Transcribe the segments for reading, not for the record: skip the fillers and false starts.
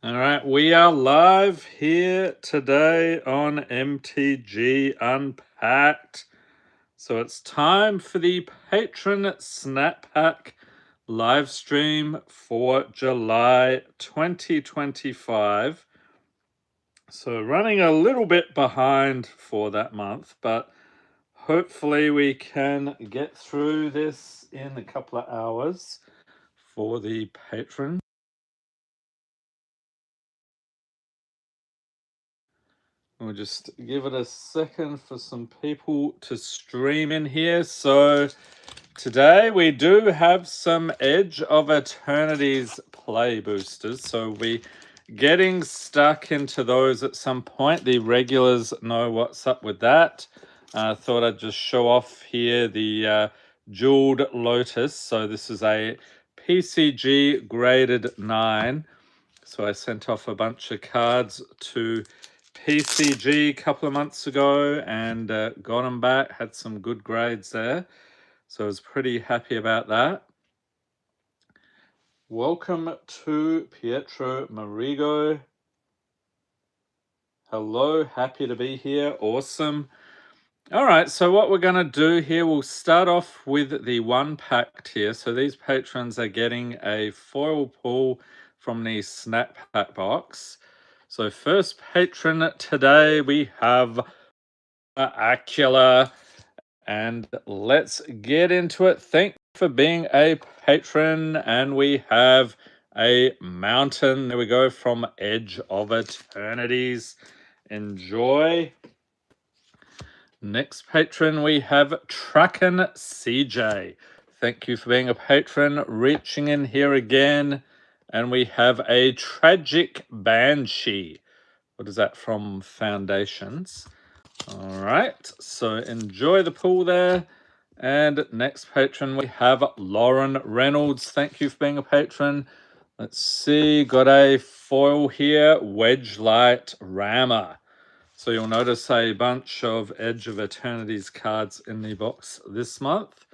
All right, we are live here today on MTG Unpacked. So it's time for the Patron Snap Pack live stream for July 2025. So running a little bit behind for that month, but hopefully we can get through this in a couple of hours for the Patron. We'll just give it a second for some people to stream in here. So today we do have some Edge of Eternity's play boosters. So we getting stuck into those at some point. The regulars know what's up with that. Thought I'd just show off here the Jeweled Lotus. So this is a PCG graded 9. So I sent off a bunch of cards to PCG a couple of months ago and got them back. Had some good grades there. So I was pretty happy about that. Welcome to Pietro Marigo. Hello, happy to be here. Awesome. All right, so what we're going to do here, we'll start off with the one pack tier. So these patrons are getting a foil pull from the Snap Pack box. So first patron today, we have Acula. And let's get into it. Thank you for being a patron. And we have a mountain. There we go, from Edge of Eternities. Enjoy. Next patron, we have Tracken CJ. Thank you for being a patron. Reaching in here again. And we have a Tragic Banshee. What is that from? Foundations. All right, so enjoy the pool there. And next patron, we have Lauren Reynolds. Thank you for being a patron. Let's see, got a foil here, Wedge Light Rammer. So you'll notice a bunch of Edge of Eternity's cards in the box this month.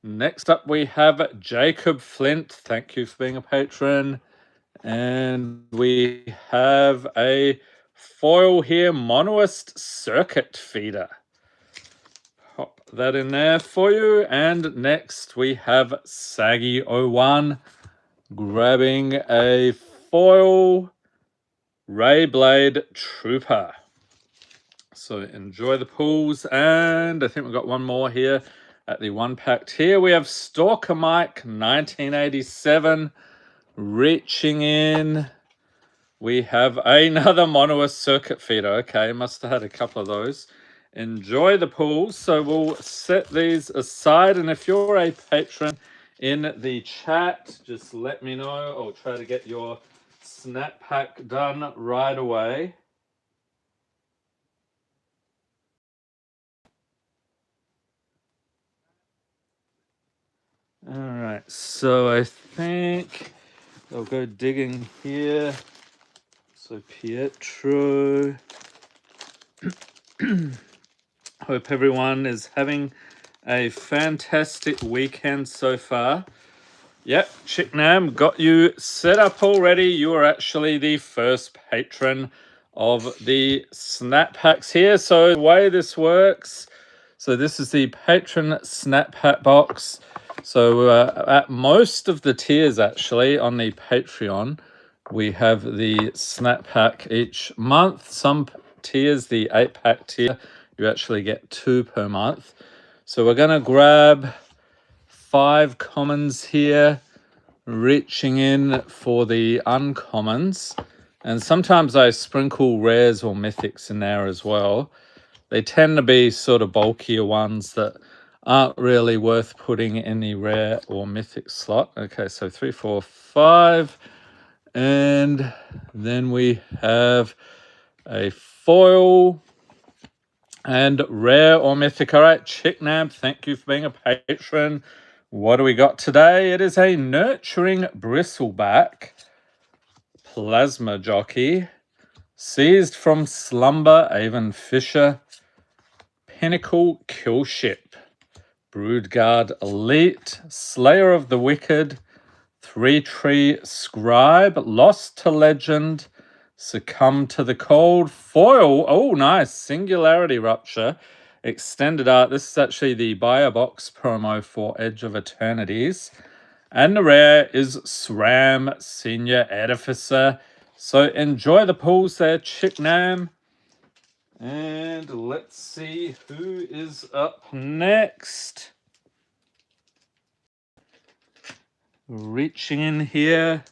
Next up, we have Jacob Flint. Thank you for being a patron. And we have a foil here, Monoist Circuit Feeder. Pop that in there for you. And next we have Saggy01 grabbing a foil Rayblade Trooper. So enjoy the pools. And I think we've got one more here at the one packed here. We have Stalker Mike 1987 reaching in. We have another Monoist Circuit Feeder. Okay, must have had a couple of those. Enjoy the pools. So we'll set these aside. And if you're a patron in the chat, just let me know. I'll try to get your snap pack done right away. All right, so I think I'll go digging here. So Pietro. Hope everyone is having a fantastic weekend so far. Yep, Chicknam, got you set up already. You are actually the first patron of the snap packs here. So the way this works, so this is the patron snap pack box. So at most of the tiers actually on the Patreon, we have the snap pack each month. Some tiers, the 8-pack tier, you actually get 2 per month. So we're going to grab 5 commons here, reaching in for the uncommons. And sometimes I sprinkle rares or mythics in there as well. They tend to be sort of bulkier ones that aren't really worth putting in the rare or mythic slot. Okay, so 3, 4, 5. And then we have a foil and rare or mythic. All right, Chicknab, thank you for being a patron. What do we got today? It is a Nurturing Bristleback Plasma Jockey, Seized from Slumber, Avon Fisher, Pinnacle Killship, Broodguard Elite, Slayer of the Wicked, Three Tree Scribe, Lost to Legend, Succumb to the Cold, Foil. Oh, nice. Singularity Rupture. Extended art. This is actually the buy a box promo for Edge of Eternities. And the rare is SRAM Senior Edificer. So enjoy the pulls there, Chicknam. And let's see who is up next. Reaching in here,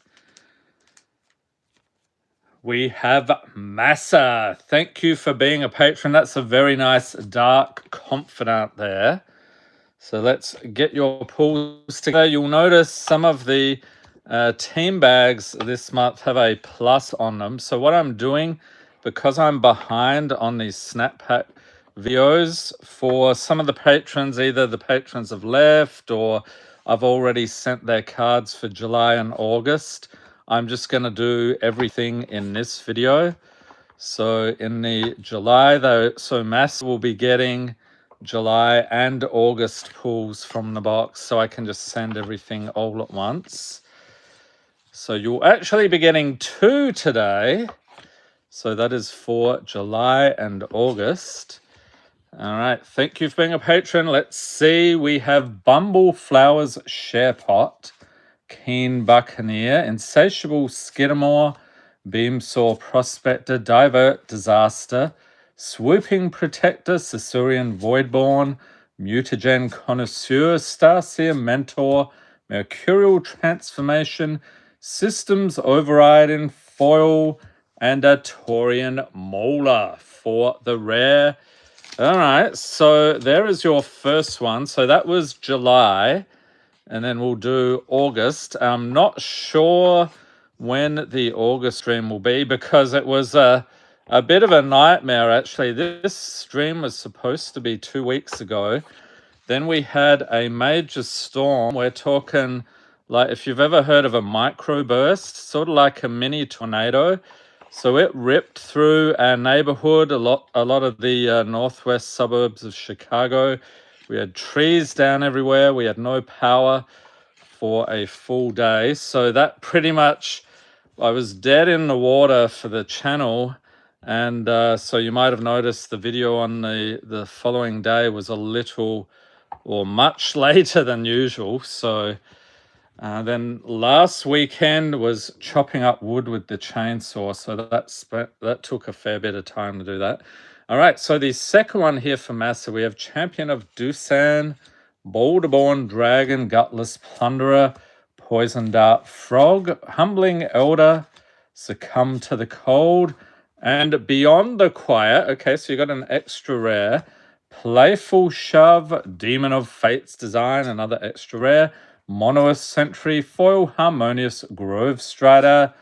we have Massa. Thank you for being a patron. That's a very nice dark confidant there. So let's get your pulls together. You'll notice some of the team bags this month have a plus on them. So what I'm doing, because I'm behind on these snap pack videos for some of the patrons, either the patrons have left or I've already sent their cards for July and August, I'm just going to do everything in this video. So in the July, though, so Mass will be getting July and August pulls from the box, so I can just send everything all at once. So you'll actually be getting 2 today. So that is for July and August. All right, thank you for being a patron. Let's see, we have Bumble Flowers Sharepot, Keen Buccaneer, Insatiable Skidamore, Beamsaw Prospector, Divert Disaster, Swooping Protector, Caesurian Voidborn, Mutagen Connoisseur, Starseer Mentor, Mercurial Transformation, Systems Overriding, Foil, and a Taurian Molar for the rare. All right, so there is your first one. So that was July, and then we'll do August. I'm not sure when the August stream will be because it was a bit of a nightmare, actually. This stream was supposed to be 2 weeks ago. Then we had a major storm. We're talking, like, if you've ever heard of a microburst, sort of like a mini tornado. So it ripped through our neighborhood, a lot of the northwest suburbs of Chicago. We had trees down everywhere. We had no power for a full day. So that pretty much, I was dead in the water for the channel. And so you might have noticed the video on the following day was a little or much later than usual. So then last weekend was chopping up wood with the chainsaw. So that took a fair bit of time to do that. All right, so the second one here for Massa, we have Champion of Dusan, Boulderborn Dragon, Gutless Plunderer, Poison Dart Frog, Humbling Elder, Succumb to the Cold, and Beyond the Quiet. Okay, so you got an extra rare. Playful Shove, Demon of Fate's Design, another extra rare. Monoist Sentry, Foil Harmonious Grove Strider,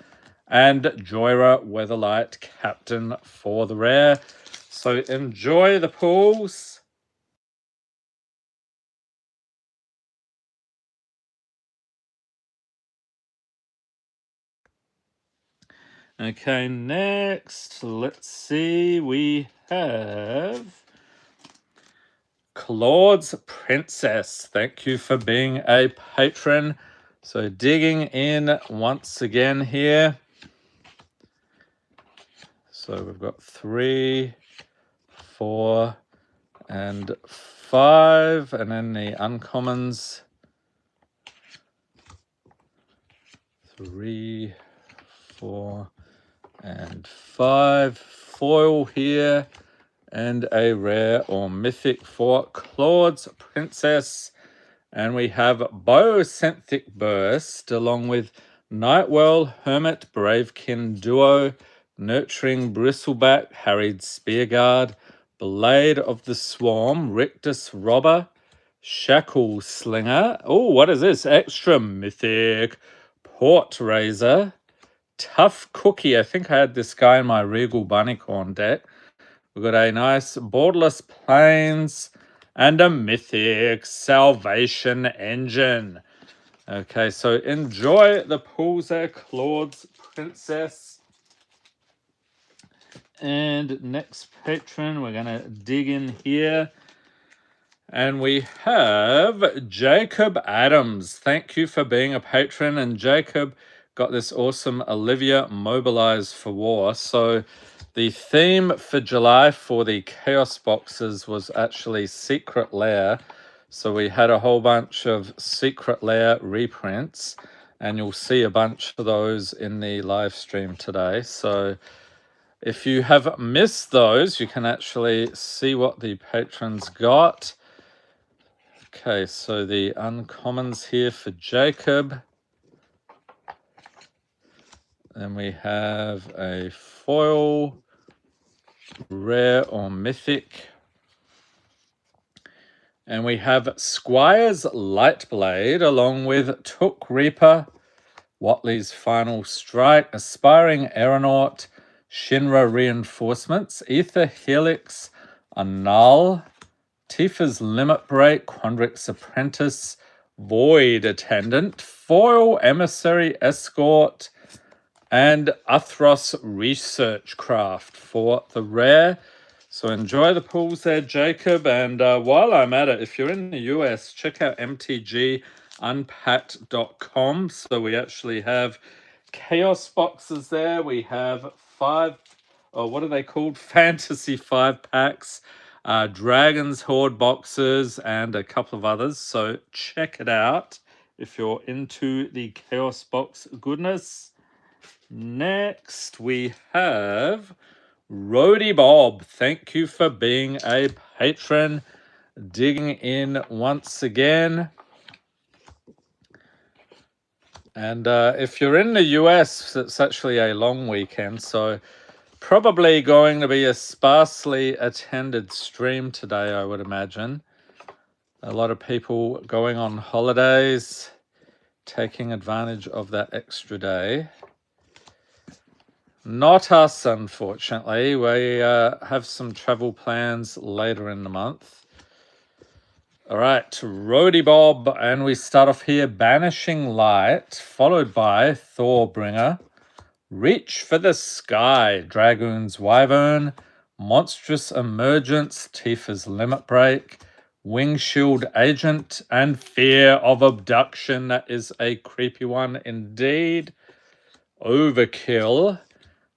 and Joyra Weatherlight Captain for the rare. So enjoy the pulls. Okay, next, let's see, we have Claude's Princess. Thank you for being a patron. So digging in once again here. So we've got 3, 4, and 5, and then the uncommons. 3, 4, and 5. Foil here, and a rare or mythic for Claude's Princess. And we have Biosynthetic Burst along with Nightwell, Hermit, Bravekin Duo, Nurturing Bristleback, Harried Spearguard, Blade of the Swarm, Rictus Robber, Shackle Slinger. Oh, what is this? Extra mythic. Port Razor, Tough Cookie. I think I had this guy in my Regal Bunnycorn deck. We've got a nice Borderless Plains and a mythic Salvation Engine. Okay, so enjoy the pulls there, Claude's Princess. And next patron, we're going to dig in here. And we have Jacob Adams. Thank you for being a patron. And Jacob got this awesome Olivia Mobilize for War. So the theme for July for the Chaos boxes was actually Secret Lair. So we had a whole bunch of Secret Lair reprints, and you'll see a bunch of those in the live stream today. So if you have missed those, you can actually see what the patrons got. Okay, so the uncommons here for Jacob. Then we have a foil, rare or mythic. And we have Squire's Lightblade along with Took Reaper, Watley's Final Strike, Aspiring Aeronaut, Shinra Reinforcements, Ether Helix, Annul, Tifa's Limit Break, Quandrix's Apprentice, Void Attendant, Foil Emissary Escort, and Athros Research Craft for the rare. So enjoy the pulls there, Jacob. And while I'm at it, if you're in the US, check out mtgunpacked.com. So we actually have Chaos boxes there. We have what are they called? Fantasy 5-packs, Dragon's Horde boxes, and a couple of others. So check it out if you're into the Chaos box goodness. Next, we have Roadie Bob. Thank you for being a patron. Digging in once again. And if you're in the US, it's actually a long weekend, so probably going to be a sparsely attended stream today, I would imagine. A lot of people going on holidays, taking advantage of that extra day. Not us, unfortunately. We have some travel plans later in the month. All right, Roadie Bob, and we start off here, Banishing Light, followed by Thorbringer, Reach for the Sky, Dragoon's Wyvern, Monstrous Emergence, Tifa's Limit Break, Wingshield Agent, and Fear of Abduction. That is a creepy one indeed. Overkill,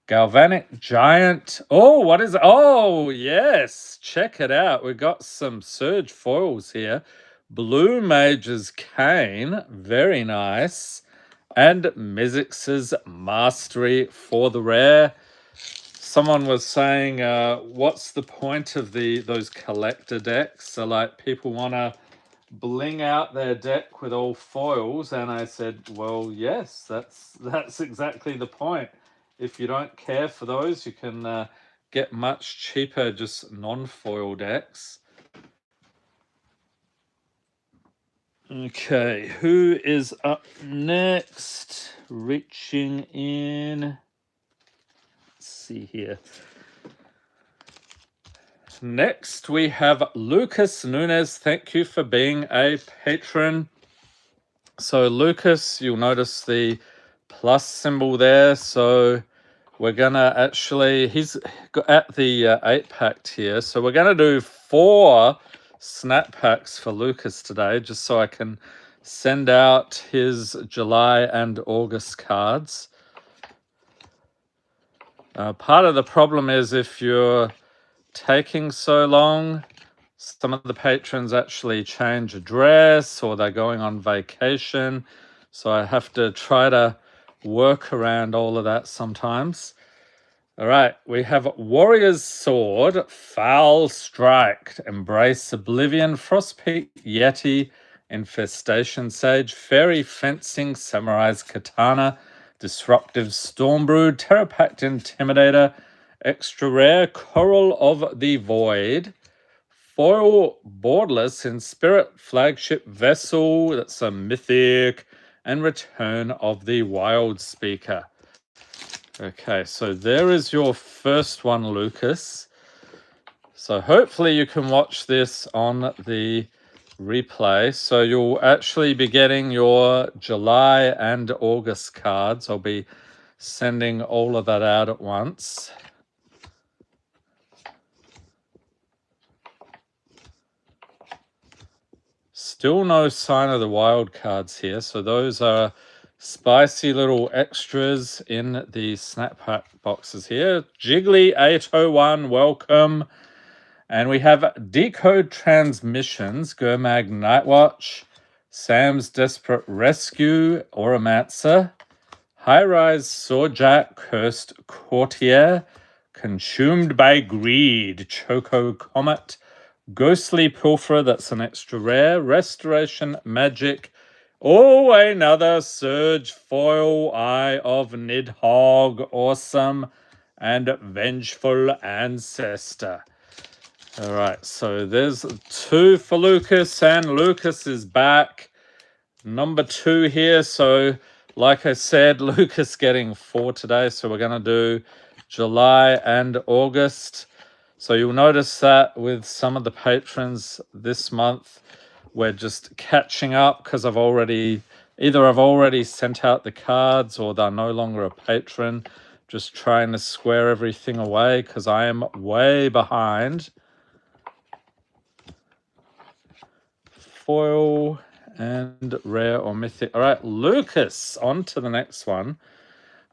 Galvanic Giant. Oh, what is it? Oh, yes. Check it out. We've got some Surge foils here. Blue Mage's Cane. Very nice. And Mizzix's Mastery for the rare. Someone was saying, what's the point of those collector decks? So, like, people want to bling out their deck with all foils, and I said, well, yes, that's exactly the point. If you don't care for those, you can get much cheaper just non-foil decks. Okay, who is up next? Reaching in. Let's see here. Next, we have Lucas Nunez. Thank you for being a patron. So, Lucas, you'll notice the plus symbol there. So, we're going to actually, he's got at the 8-pack tier. So, we're going to do 4 snap packs for Lucas today, just so I can send out his July and August cards. Part of the problem is if you're taking so long, some of the patrons actually change address or they're going on vacation. So I have to try to work around all of that sometimes. All right, we have Warrior's Sword, Foul Strike, Embrace Oblivion, Frostpeak Yeti, Infestation Sage, Fairy Fencing, Samurai's Katana, Disruptive Stormbrew, Terrapact Intimidator, Extra Rare, Coral of the Void, Foil Borderless in Spirit Flagship Vessel, that's a mythic, and Return of the Wild Speaker. Okay, so there is your first one, Lucas. So hopefully you can watch this on the replay. So you'll actually be getting your July and August cards. I'll be sending all of that out at once. still no sign of the wild cards here. So those are spicy little extras in the snap pack boxes here. Jiggly 801, welcome. And we have Decode Transmissions, Gurmag Nightwatch, Sam's Desperate Rescue, Oromancer, High Rise Swordjack, Cursed Courtier, Consumed by Greed, Choco Comet, Ghostly Pilferer, that's an extra rare, Restoration Magic, oh, another Surge Foil, Eye of Nidhogg, awesome, and Vengeful Ancestor. All right, so there's 2 for Lucas, and Lucas is back. Number 2 here. So, like I said, Lucas getting 4 today. So we're going to do July and August. So you'll notice that with some of the patrons this month, we're just catching up because I've already sent out the cards or they're no longer a patron. Just trying to square everything away because I am way behind. Foil and rare or mythic. All right, Lucas, on to the next one.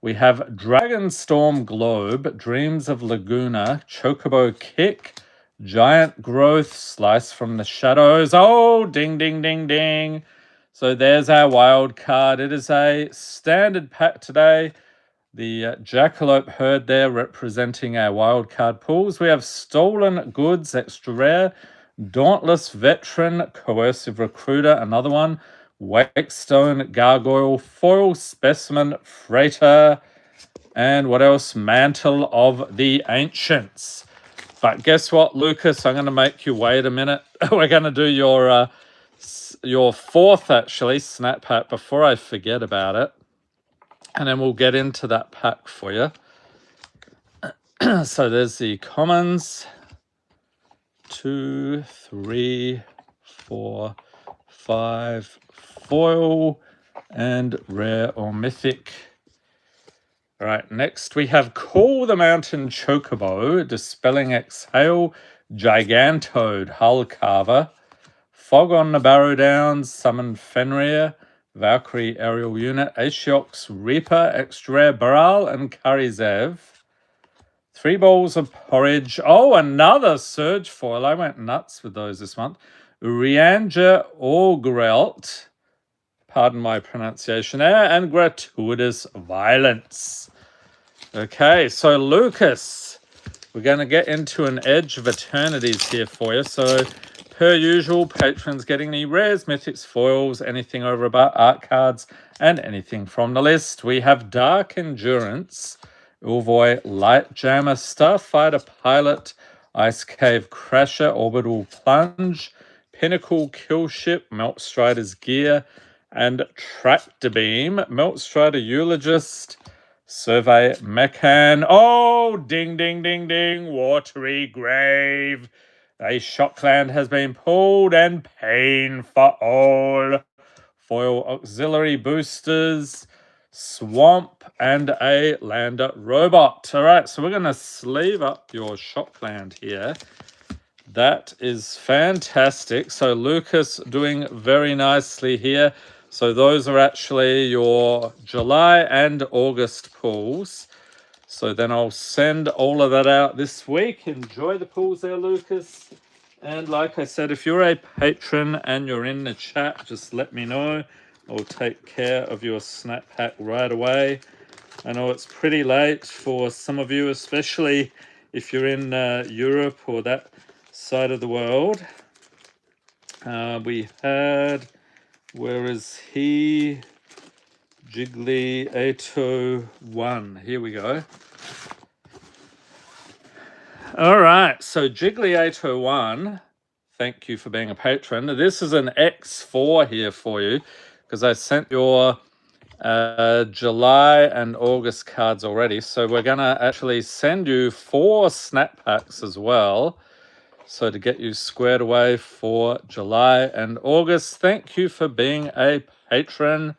We have Dragonstorm Globe, Dreams of Laguna, Chocobo Kick, Giant Growth, Slice from the Shadows. Oh, ding, ding, ding, ding. So there's our wild card. It is a standard pack today. The Jackalope Herd there representing our wild card pools. We have Stolen Goods, extra rare. Dauntless Veteran, Coercive Recruiter, another one. Wakestone Gargoyle, Foil Specimen Freighter, and what else? Mantle of the Ancients. But guess what, Lucas? I'm going to make you wait a minute. We're going to do your 4th, actually, snap pack before I forget about it. And then we'll get into that pack for you. So there's the commons. 2, 3, 4, 5 foil and rare or mythic. All right, next we have Call the Mountain Chocobo, Dispelling Exhale, Gigantoad, Hull Carver, Fog on the Barrow Downs, Summon Fenrir, Valkyrie Aerial Unit, Ashiok's Reaper, Extra Rare Baral, and Karizev. 3 bowls of porridge. Oh, another Surge Foil. I went nuts with those this month. Rianja Orgrelt. Pardon my pronunciation there. And Gratuitous Violence. Okay, so Lucas, we're going to get into an Edge of Eternities here for you. So, per usual, patrons getting any rares, mythics, foils, anything over about art cards, and anything from the list. We have Dark Endurance, Ulvoy Light Jammer, Starfighter Pilot, Ice Cave Crasher, Orbital Plunge, Pinnacle Killship, Meltstrider's Gear, and Tractor Beam, Meltstrider Eulogist, Survey Mechan. Oh, ding, ding, ding, ding, Watery Grave. A Shockland has been pulled, and Pain for All. Foil Auxiliary Boosters, Swamp, and a Lander Robot. All right, so we're going to sleeve up your Shockland here. That is fantastic. So Lucas doing very nicely here. So those are actually your July and August pools. So then I'll send all of that out this week. Enjoy the pools there, Lucas. And like I said, if you're a patron and you're in the chat, just let me know. I'll take care of your snap pack right away. I know it's pretty late for some of you, especially if you're in Europe or that side of the world. We had, where is he? Jiggly 801. Here we go. All right, so Jiggly 801, thank you for being a patron. This is an X4 here for you because I sent your July and August cards already. So we're going to actually send you 4 snap packs as well. So to get you squared away for July and August, thank you for being a patron.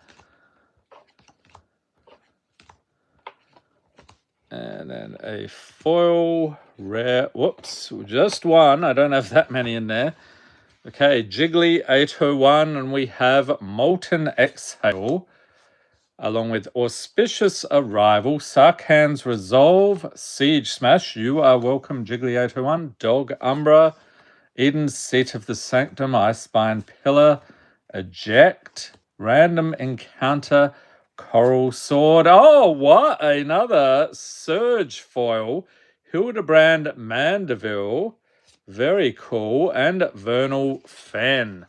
And then a foil rare, whoops, just one. I don't have that many in there. Okay, Jiggly 801, and we have Molten Exhale, along with Auspicious Arrival, Sarkhan's Resolve, Siege Smash, You Are Welcome, Jiggly 801, Dog Umbra, Eden's Seat of the Sanctum, Icespine Pillar, Eject, Random Encounter, Coral Sword. Oh, what? Another Surge Foil, Hildebrand Mandeville. Very cool. And Vernal Fen.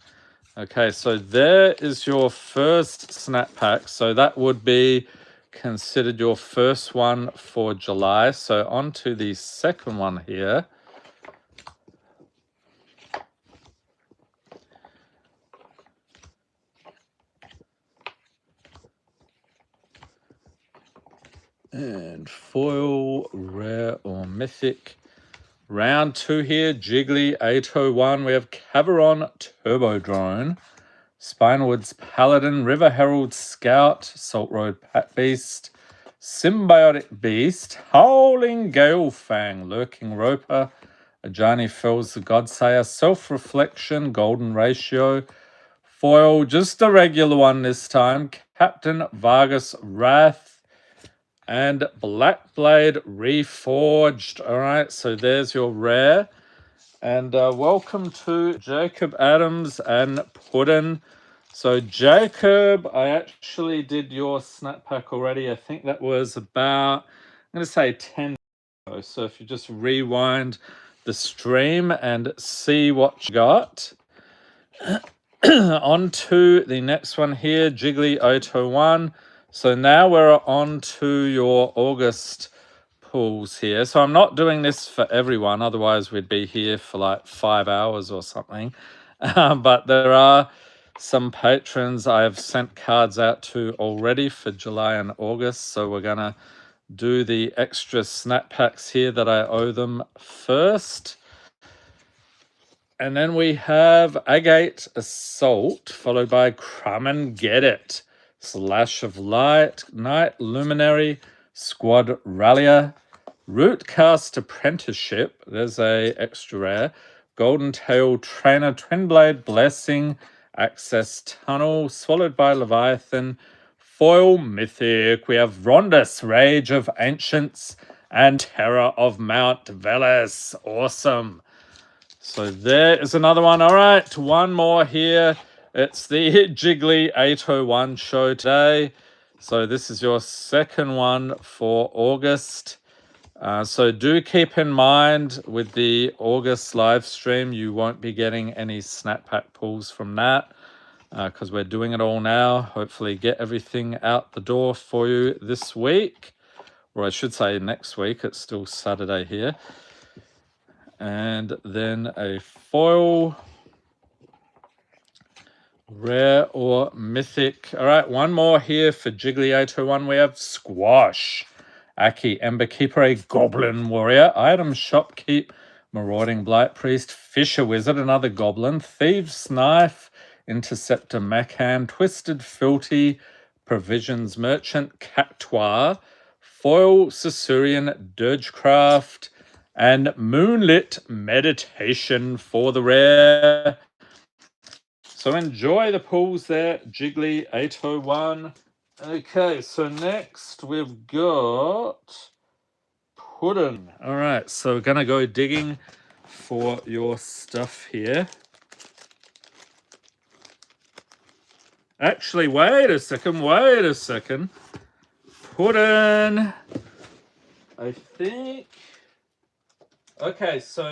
Okay, so there is your first snap pack. So that would be considered your first one for July. So on to the second one here. And foil, rare or mythic. Round 2 here, Jiggly 801. We have Caveron Turbo Drone, Spinewood's Paladin, River Herald Scout, Salt Road Pat Beast, Symbiotic Beast, Howling Gale Fang, Lurking Roper, Ajani Fells the Godsayer, Self Reflection, Golden Ratio, foil, just a regular one this time, Captain Vargas Wrath, and Black Blade Reforged. All right, so there's your rare. And welcome to Jacob Adams and Puddin. So Jacob, I actually did your snap pack already. I think that was about, I'm going to say 10 ago. So if you just rewind the stream and see what you got. On to the next one here, Jiggly 801. So now we're on to your August pulls here. So I'm not doing this for everyone, otherwise we'd be here for like 5 hours or something. But there are some patrons I have sent cards out to already for July and August. So we're going to do the extra snap packs here that I owe them first. And then we have Agate Assault, followed by Crumb and Get It, Slash of Light, Night Luminary, Squad Rallier, Rootcast Apprenticeship, there's a extra rare, Golden Tail Trainer, Twin Blade Blessing, Access Tunnel, Swallowed by Leviathan, Foil Mythic, we have Rondus, Rage of Ancients, and Terror of Mount Veles. Awesome. So there is another one. All right, one more here. It's the Jiggly 801 show today. So this is your second one for August. So do keep in mind with the August live stream, you won't be getting any snap pack pulls from that because we're doing it all now. Hopefully get everything out the door for you this week. Or I should say next week. It's still Saturday here. And then a foil, rare or mythic. All right, one more here for Jiggly 801. We have Squash, Aki, Ember Keeper, a Goblin Warrior, Item Shopkeep, Marauding Blight Priest, Fisher Wizard, another Goblin, Thieves Knife, Interceptor Mackhand, Twisted Filty, Provisions Merchant, Cactuar, Foil Caesurian, Dirgecraft, and Moonlit Meditation for the rare. So enjoy the pulls there, Jiggly 801. Okay, so next we've got Puddin. All right, so we're going to go digging for your stuff here. Actually, wait a second. Puddin. I think... Okay, so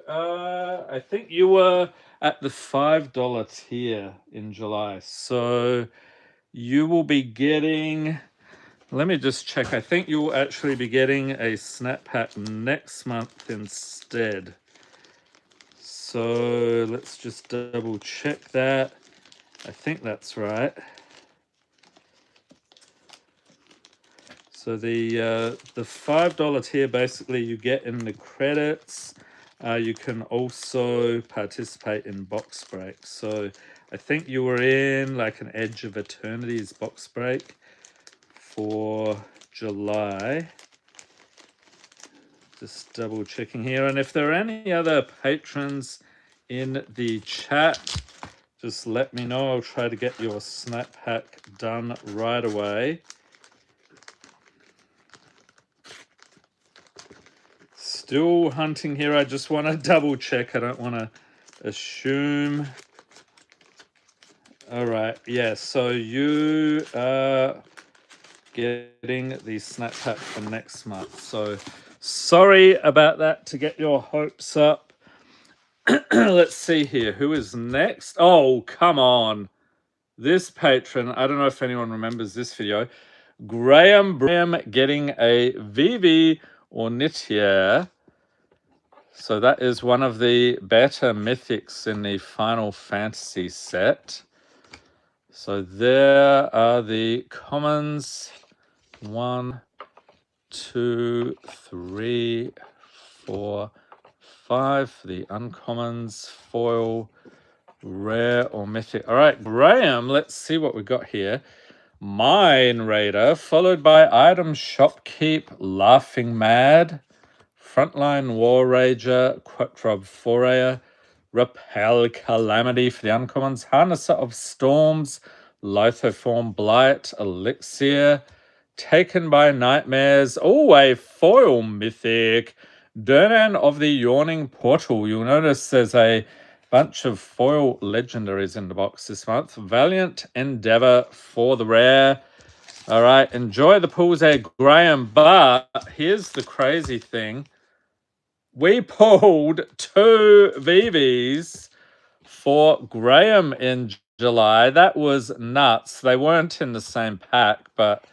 I think you were at the $5 tier in July. So you will be getting, let me just check. I think you will actually be getting a snap pack next month instead. So let's just double check that. I think that's right. So the $5 tier, basically you get in the credits. You can also participate in box breaks. So I think you were in like an Edge of Eternity's box break for July. Just double checking here. And if there are any other patrons in the chat. Just let me know. I'll try to get your snap pack done right away. Still hunting here. I just want to double check. I don't want to assume. All right. Yeah. So you are getting the snap pack for next month. So sorry about that, to get your hopes up. Let's see here. Who is next? Oh, come on. This patron, I don't know if anyone remembers this video. Graham getting a Vivi Ornithia. So that is one of the better mythics in the Final Fantasy set. So there are the commons. 1, 2, 3, 4, 5 for the uncommons, foil, rare or mythic. All right, Graham, let's see what we got here. Mine Raider, followed by Item Shopkeep, Laughing Mad, Frontline War Rager, Quatrob Forayer, Repel Calamity for the uncommons, Harnesser of Storms, Lithoform Blight, Elixir, Taken by Nightmares, a foil mythic, Durnan of the Yawning Portal. You'll notice there's a bunch of foil legendaries in the box this month. Valiant Endeavor for the rare. All right, enjoy the pools there, Graham. But here's the crazy thing. We pulled 2 VVs for Graham in July. That was nuts. They weren't in the same pack, but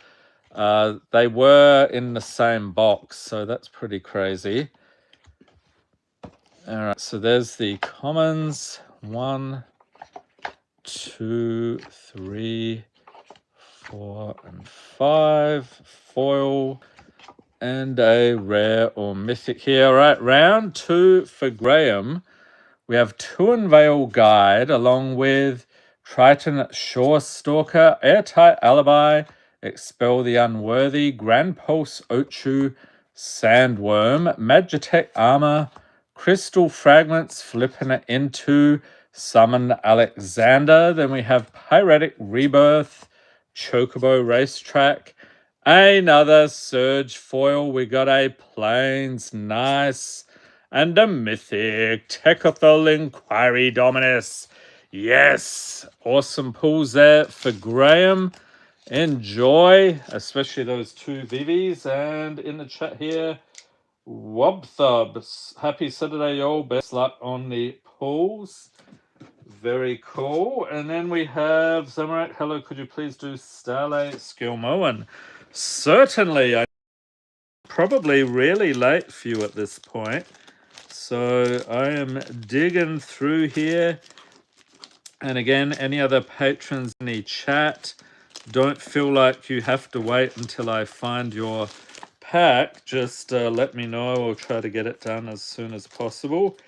they were in the same box, so that's pretty crazy. All right, so there's the commons. 1, 2, 3, 4, and 5. Foil and a rare or mythic here. All right, round 2 for Graham. We have Tuan Vale Guide along with Triton Shore Stalker, Airtight Alibi, Expel the Unworthy, Grand Pulse Ochu, Sandworm, Magitech Armor, Crystal Fragments, Flipping It Into, Summon Alexander. Then we have Pyretic Rebirth, Chocobo Racetrack, another Surge Foil. We got a Plains, nice, and a mythic, Techothal Inquiry Dominus. Yes, awesome pulls there for Graham. Enjoy, especially those 2 VVs. And in the chat here, Wobthub, happy Saturday, y'all. Best luck on the pulls. Very cool. And then we have Zamarak. Hello, could you please do Starlight Skillmoan? Certainly. I'm probably really late for you at this point. So I am digging through here. And again, any other patrons in the chat, don't feel like you have to wait until I find your pack. Just let me know. I'll try to get it done as soon as possible.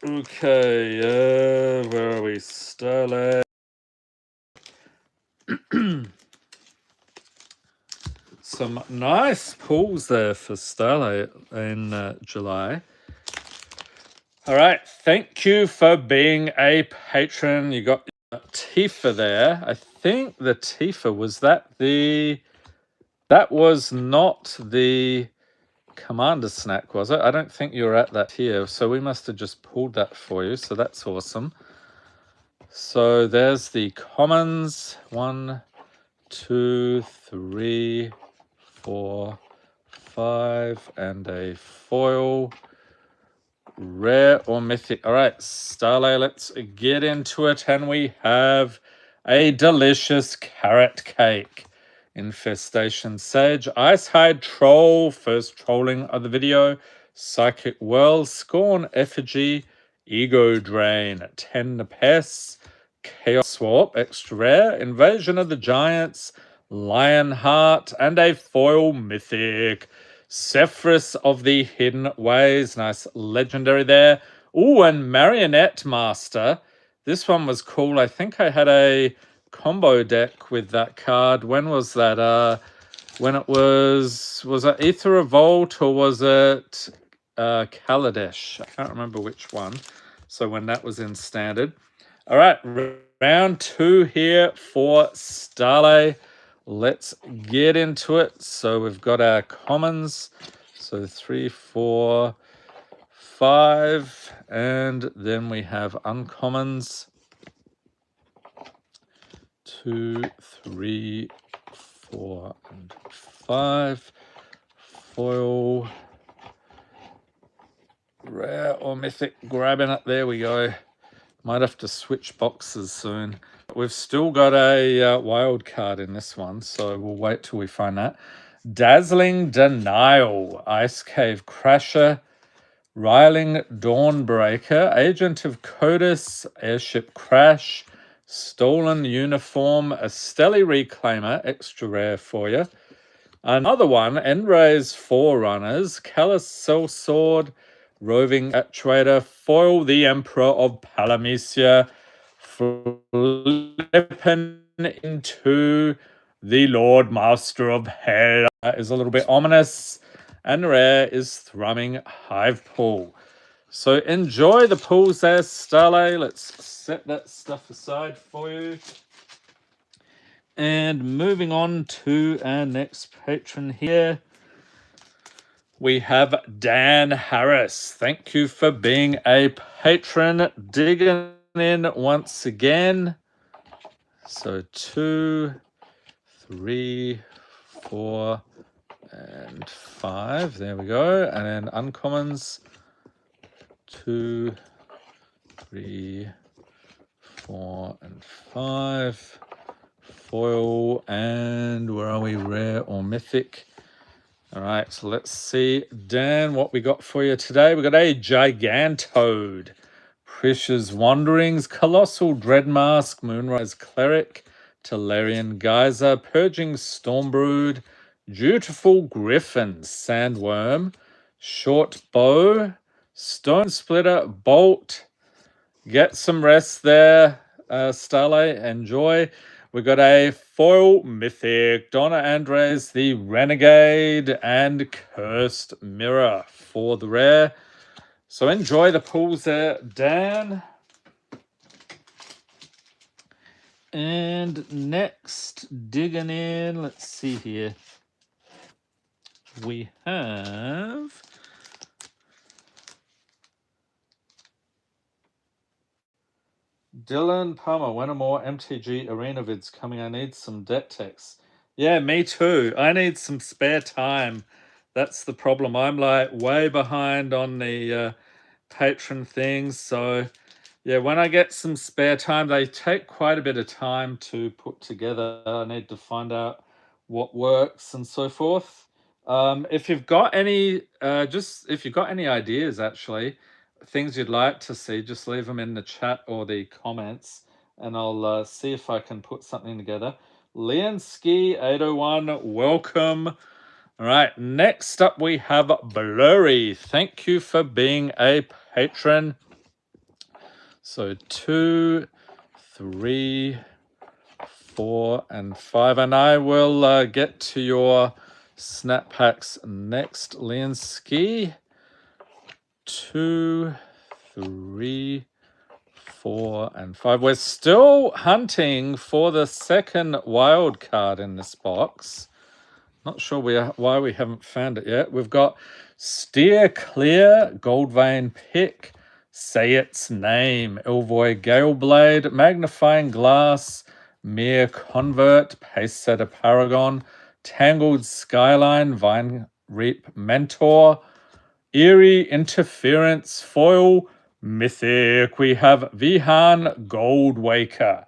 Okay, where are we? Starlight. Some nice pulls there for Starlight in July. All right, thank you for being a patron. You got Tifa there. I think the Tifa, was that the... That was not the Commander snack, was it? I don't think you were at that here, so we must have just pulled that for you, so that's awesome. So there's the commons. 1, 2, 3, 4, 5, and a foil. Rare or mythic. All right, Starlay, let's get into it. And we have a delicious carrot cake. Infestation Sage, Icehide Troll, first trolling of the video, Psychic Whirl, Scorn Effigy, Ego Drain, Tend Pests, Chaos Swap, extra rare, Invasion of the Giants, Lionheart, and a foil mythic, Sephrus of the Hidden Ways, nice legendary there. Oh, and Marionette Master, this one was cool. I think I had a combo deck with that card. When was that? When it was it Aether Revolt, or was it Kaladesh. I can't remember which one. So when that was in standard. All right, round 2 here for Starlay. Let's get into it. So we've got our commons. So 3, 4, 5, and then we have uncommons. 2, 3, 4, and 5. Foil, rare or mythic, grabbing it. There we go. Might have to switch boxes soon. We've still got a wild card in this one, so we'll wait till we find that. Dazzling Denial, Ice Cave Crasher, Riling Dawnbreaker, Agent of Codus, Airship Crash, Stolen Uniform, a Stelly Reclaimer, extra rare for you. Another one, Endray's Forerunners, Callous Sellsword, Roving Actuator, Foil the Emperor of Palamecia, Flippin into the Lord Master of Hell. That is a little bit ominous. And rare is Thrumming Hive Pool. So enjoy the pools there, Starlay. Let's set that stuff aside for you. And moving on to our next patron here, we have Dan Harris. Thank you for being a patron. Digging in once again. So 2, 3, 4, and 5. There we go. And then uncommons. 2, 3, 4, and 5. Foil, and where are we? Rare or mythic. All right, so let's see, Dan, what we got for you today. We got a Gigantoad, Precious Wanderings, Colossal Dreadmask, Moonrise Cleric, Talarian Geyser, Purging Stormbrood, Dutiful Griffin, Sandworm, Short Bow, Stone Splitter, Bolt. Get some rest there, Starlay. Enjoy. We got a foil mythic, Donna Andres, the Renegade, and Cursed Mirror for the rare. So enjoy the pools there, Dan. And next, digging in, let's see here. We have Dylan Palmer. When are more MTG arena vids coming? I need some deck techs. Yeah, me too. I need some spare time. That's the problem. I'm like way behind on the patron things. So yeah, when I get some spare time, they take quite a bit of time to put together. I need to find out what works and so forth. If you've got any, if you've got any ideas, actually, things you'd like to see, just leave them in the chat or the comments, and I'll see if I can put something together. Liansky 801, welcome. All right, next up we have Blurry. Thank you for being a patron. So 2, 3, 4, and 5, and I will get to your snap packs next, Liansky. 2, 3, 4, and 5. We're still hunting for the second wild card in this box. Not sure why we haven't found it yet. We've got Steer Clear, Goldvein Pick, Say Its Name, Ilvoy Galeblade, Magnifying Glass, Mere Convert, Pace Setter Paragon, Tangled Skyline, Vine Reap Mentor, Eerie Interference, Foil, Mythic. We have Vihan Goldwaker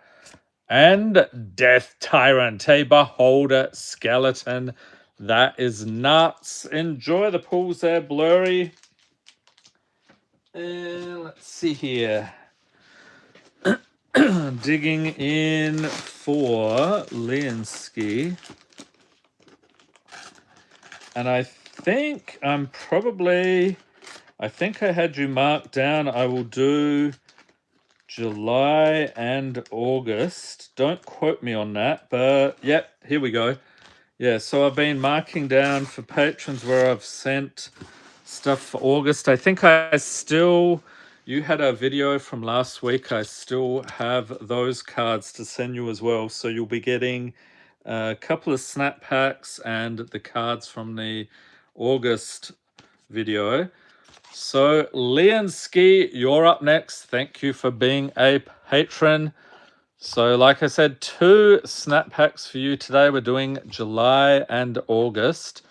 and Death Tyrant, a Beholder Skeleton. That is nuts. Enjoy the pools there, Blurry. And let's see here. Digging in for Liansky. And I think I had you marked down. I will do July and August. Don't quote me on that, but yep, here we go. Yeah, so I've been marking down for patrons where I've sent stuff for August. I think I still, you had a video from last week. I still have those cards to send you as well. So you'll be getting a couple of snap packs and the cards from the August video. So Liansky, you're up next. Thank you for being a patron. So like I said, 2 snap packs for you today. We're doing July and August.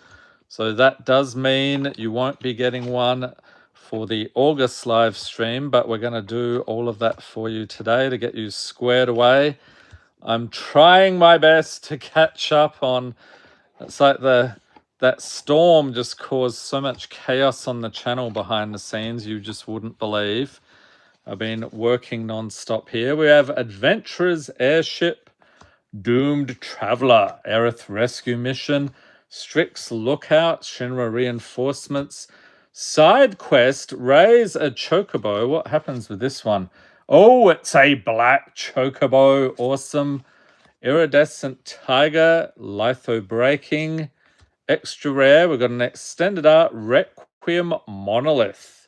So that does mean you won't be getting one for the August live stream, but we're going to do all of that for you today to get you squared away. I'm trying my best to catch up on, it's like that storm just caused so much chaos on the channel behind the scenes you just wouldn't believe. I've been working non-stop here. We have Adventurer's Airship, Doomed Traveler, Aerith Rescue Mission, Strix Lookout, Shinra Reinforcements, Side Quest, Raise a Chocobo. What happens with this one? Oh, it's a black Chocobo. Awesome. Iridescent Tiger, Litho Breaking. Extra rare, we've got an Extended Art Requiem Monolith.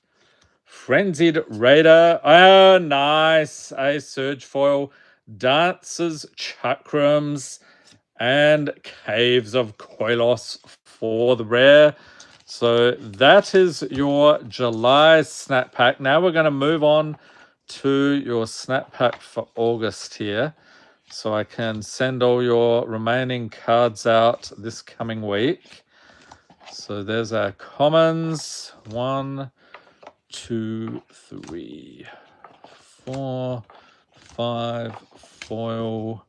Frenzied Raider. Oh, nice. A Surge Foil. Dancers Chakrams. And Caves of Koilos for the rare. So that is your July snap pack. Now we're going to move on to your snap pack for August here. So I can send all your remaining cards out this coming week. So there's our commons. 1, 2, 3, 4, 5, foil,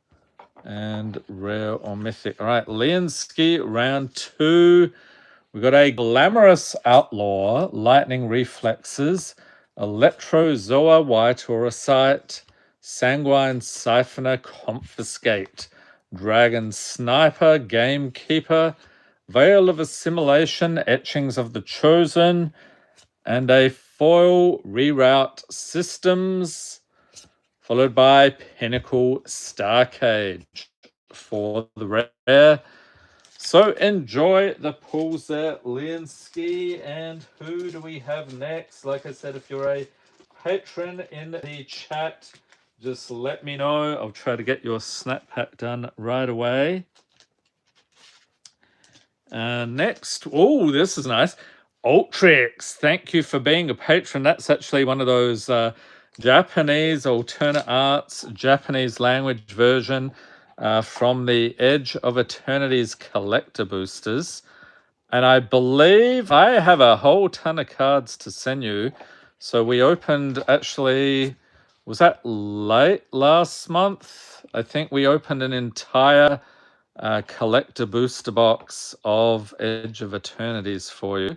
and rare or mythic. All right, Liansky, round 2. We got a Glamorous Outlaw, Lightning Reflexes, Electrozoa White Aurosite, Sanguine Siphoner Confiscate, Dragon Sniper, Gamekeeper, Veil of Assimilation, Etchings of the Chosen, and a foil Reroute Systems, followed by Pinnacle Starcade for the rare. So enjoy the pulls there, Liansky. And who do we have next? Like I said, if you're a patron in the chat, just let me know. I'll try to get your snap pack done right away. Next, oh, this is nice. Ultrix, thank you for being a patron. That's actually one of those Japanese alternate arts, Japanese language version from the Edge of Eternity's collector boosters. And I believe I have a whole ton of cards to send you. So we opened, actually, was that late last month? I think we opened an entire collector booster box of Edge of Eternities for you.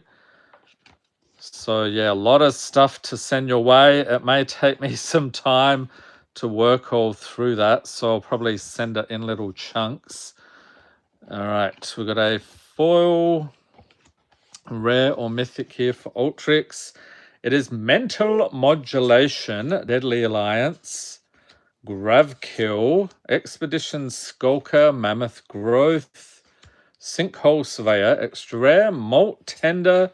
So yeah, a lot of stuff to send your way. It may take me some time to work all through that, so I'll probably send it in little chunks. All right, we've got a foil, rare or mythic here for Ultrix. It is Mental Modulation, Deadly Alliance, Gravkill, Expedition Skulker, Mammoth Growth, Sinkhole Surveyor, Extra Rare, Malt Tender,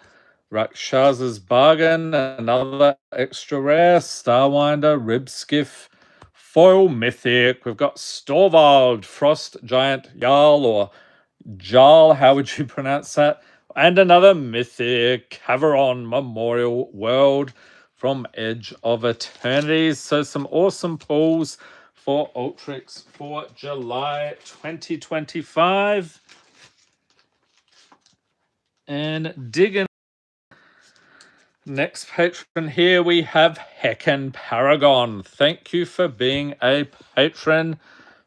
Rakshasa's Bargain, another extra rare, Starwinder, Ribskiff, Foil Mythic. We've got Storvald, Frost Giant Jarl, or Jarl, how would you pronounce that? And another Mythic, Caveron Memorial World from Edge of Eternities. So some awesome pulls for Ultrix for July 2025. And digging. Next patron here, we have Heckin Paragon. Thank you for being a patron.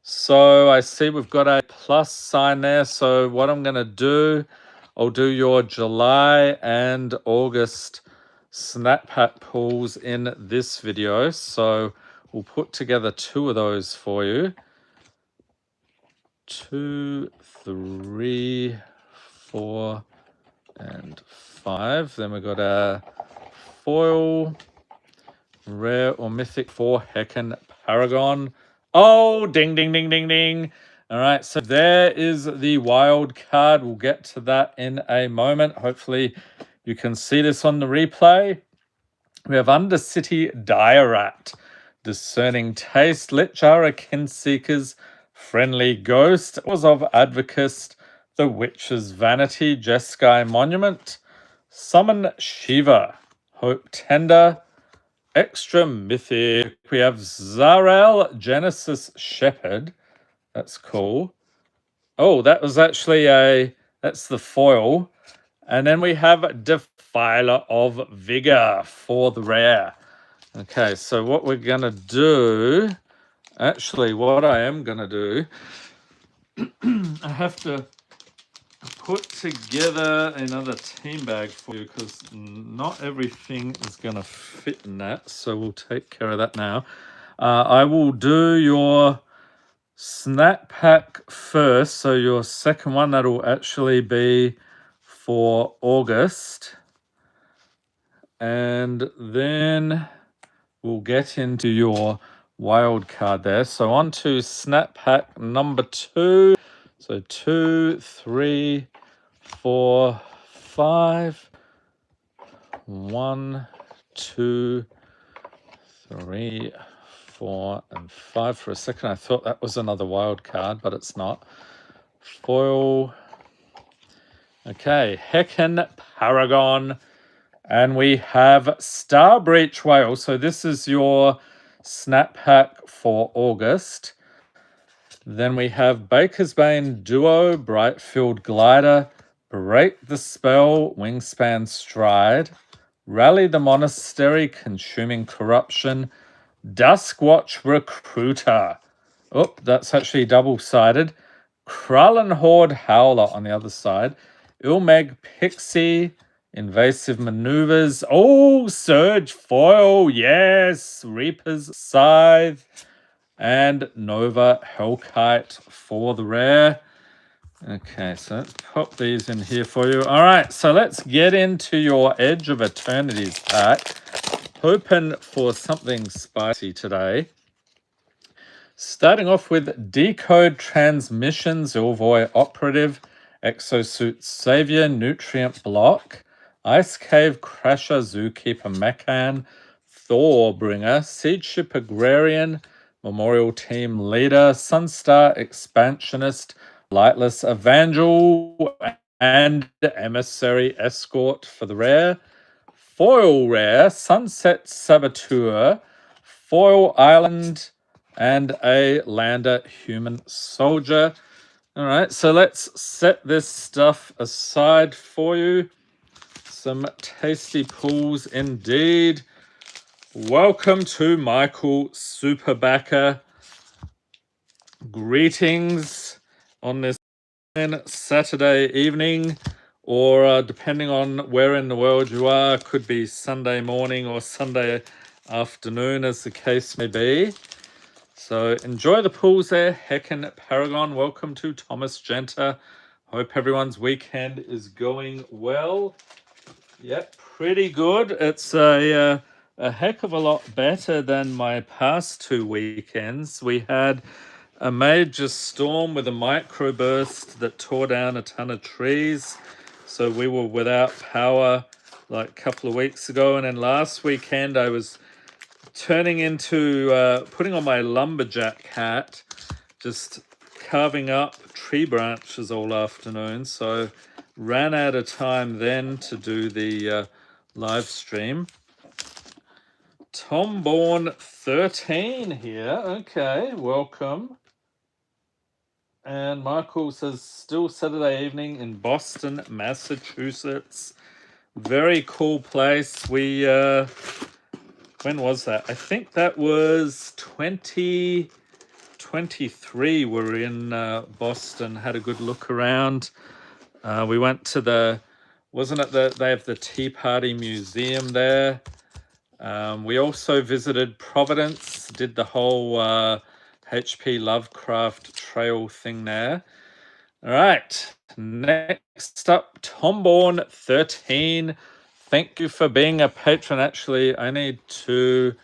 So I see we've got a plus sign there. So what I'm going to do, I'll do your July and August snap pack pulls in this video. So we'll put together 2 of those for you. 2, 3, 4, and 5. Then we've got a foil, rare or mythic for Heckin Paragon. Oh, ding, ding, ding, ding, ding. All right, so there is the wild card. We'll get to that in a moment. Hopefully You can see this on the replay. We have Undercity Diarat, Discerning Taste, Litjara Kinseekers, Friendly Ghost, Was of Advocist, The Witch's Vanity, Jeskai Monument, Summon Shiva, Hope Tender, Extra Mythic. We have Zarel Genesis Shepherd. That's cool. Oh, that was actually that's the foil. And then we have Defiler of Vigor for the rare. Okay, so what we're going to do, actually what I am going to do, I have to put together another team bag for you because not everything is going to fit in that. So we'll take care of that now. I will do your snap pack first. So your second one, that'll actually be for August. And then we'll get into your wild card there. So on to snap pack number 2. So 2, 3, 4, 5. 1, 2, 3, 4, and 5. For a second, I thought that was another wild card, but it's not. Foil. Okay, Heckin Paragon. And we have Starbreach Whale. So this is your snap pack for August. Then we have Baker's Bane Duo, Brightfield Glider, Break the Spell, Wingspan Stride, Rally the Monastery, Consuming Corruption, Duskwatch Recruiter. Oh, that's actually double-sided. Krallen Horde Howler on the other side. Ilmeg Pixie, Invasive Maneuvers. Oh, Surge Foil, yes. Reaper's Scythe. And Nova Hellkite for the rare. Okay, so let's pop these in here for you. All right, so let's get into your Edge of Eternities pack. Hoping for something spicy today. Starting off with Decode Transmission, Zilvoy Operative, Exosuit Savior, Nutrient Block, Ice Cave Crasher, Zookeeper Mechan, Thorbringer, Siege Ship Agrarian, Memorial Team Leader, Sunstar Expansionist, Lightless Evangel, and Emissary Escort for the rare. Foil rare, Sunset Saboteur, Foil Island, and a Lander Human Soldier. All right, so let's set this stuff aside for you. Some tasty pulls indeed. Welcome to Michael Superbacker. Greetings on this Saturday evening, or depending on where in the world you are, could be Sunday morning or Sunday afternoon, as the case may be. So enjoy the pools there, Heckin Paragon. Welcome to Thomas Genter. Hope everyone's weekend is going well. Yep, pretty good. It's a heck of a lot better than my past 2 weekends. We had a major storm with a microburst that tore down a ton of trees. So we were without power like a couple of weeks ago. And then last weekend I was turning into putting on my lumberjack hat, just carving up tree branches all afternoon. So ran out of time then to do the live stream. Tomborn 13 here. Okay, welcome. And Michael says, still Saturday evening in Boston, Massachusetts. Very cool place. We, when was that? I think that was 2023. We're in Boston, had a good look around. We went to they have the Tea Party Museum there. We also visited Providence, did the whole H.P. Lovecraft trail thing there. All right, next up, Tomborn 13. Thank you for being a patron. Actually, I need to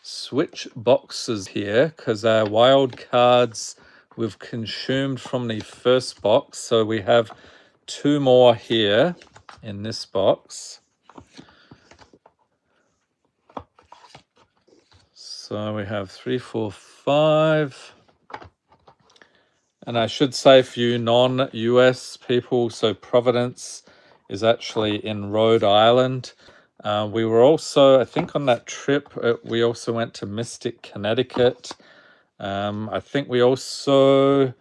switch boxes here because our wild cards we've consumed from the first box. So we have 2 more here in this box. So we have 3, 4, 5. And I should say for you non-US people, so Providence is actually in Rhode Island. We were also, I think on that trip, we also went to Mystic, Connecticut. I think we also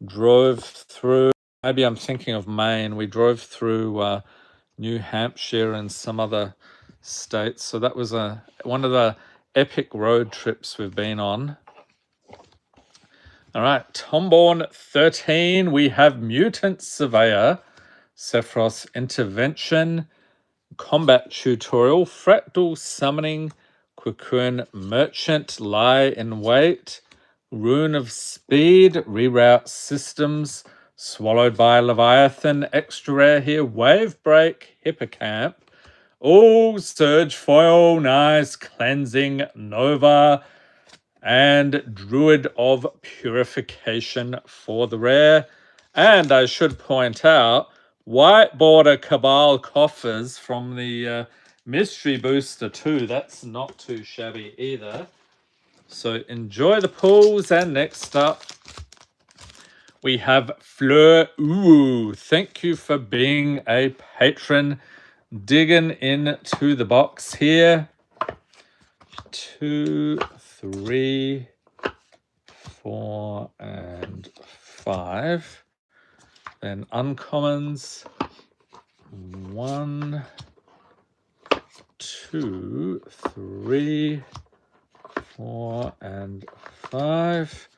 drove through, maybe I'm thinking of Maine. We drove through New Hampshire and some other states. So that was one of the epic road trips we've been on. All right, Tomborn 13, we have Mutant Surveyor, Sephiroth Intervention, Combat Tutorial, Fractal Summoning, Cocoon Merchant, Lie in Wait, Rune of Speed, Reroute Systems, Swallowed by Leviathan, Extra Rare here, Wave Break, Hippocamp, Surge Foil, nice, Cleansing, Nova, and Druid of Purification for the rare. And I should point out, White Border Cabal coffers from the Mystery Booster too. That's not too shabby either. So enjoy the pulls. And next up, we have Fleur Ooh. Thank you for being a patron. Digging into the box here. 2, 3, 4, and 5. Then uncommons. 1, 2, 3, 4, and 5.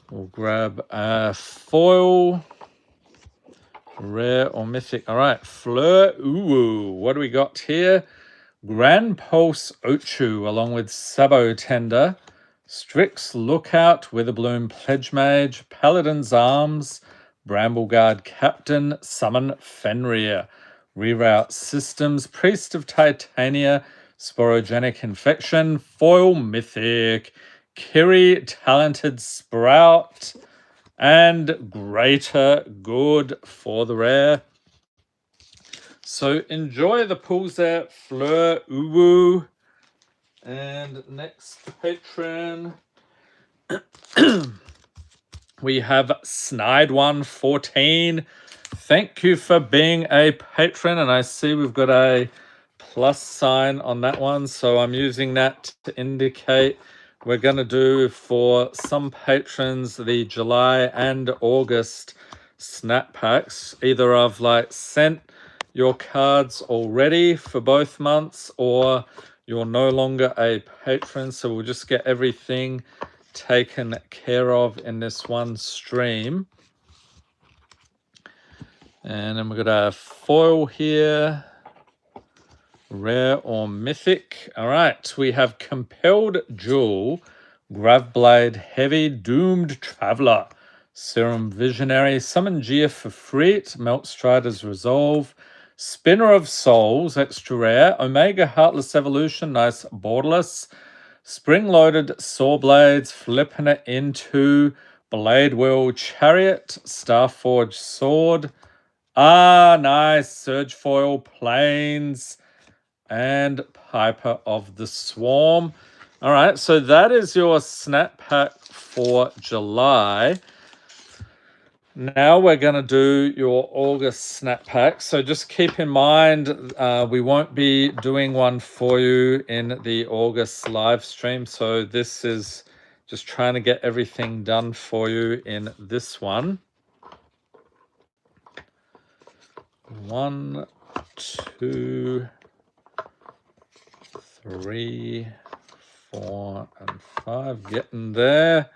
We'll grab a foil, rare or mythic. All right, Fleur Ooh. What do we got here? Grand Pulse Ochu, along with Sabo Tender, Strix Lookout, Witherbloom Pledge Mage, Paladin's Arms, Brambleguard Captain, Summon Fenrir, Reroute Systems, Priest of Titania, Sporogenic Infection, Foil Mythic, Kiri Talented Sprout, and Greater Good for the rare. So enjoy the pulls there, Fleur Uwu. And next patron, we have Snide114. Thank you for being a patron. And I see we've got a plus sign on that one. So I'm using that to indicate we're going to do for some patrons the July and August snap packs. Either I've sent your cards already for both months, or you're no longer a patron, so we'll just get everything taken care of in this one stream. And then we've got a foil here, rare or mythic. All right, we have Compelled Jewel, Gravblade Heavy, Doomed Traveler, Serum Visionary, Summon Gia for Freet, Melt Strider's Resolve, Spinner of Souls, extra rare, Omega Heartless Evolution, nice borderless, Spring-Loaded Saw Blades, flipping it into Blade Wheel Chariot, Starforged Sword, nice, Surge Foil, Plains, and Piper of the Swarm. All right, so that is your snap pack for July. Now we're going to do your August snap pack. So just keep in mind, we won't be doing one for you in the August live stream. So this is just trying to get everything done for you in this one. 1, 2, 3, 4, and 5. Getting there.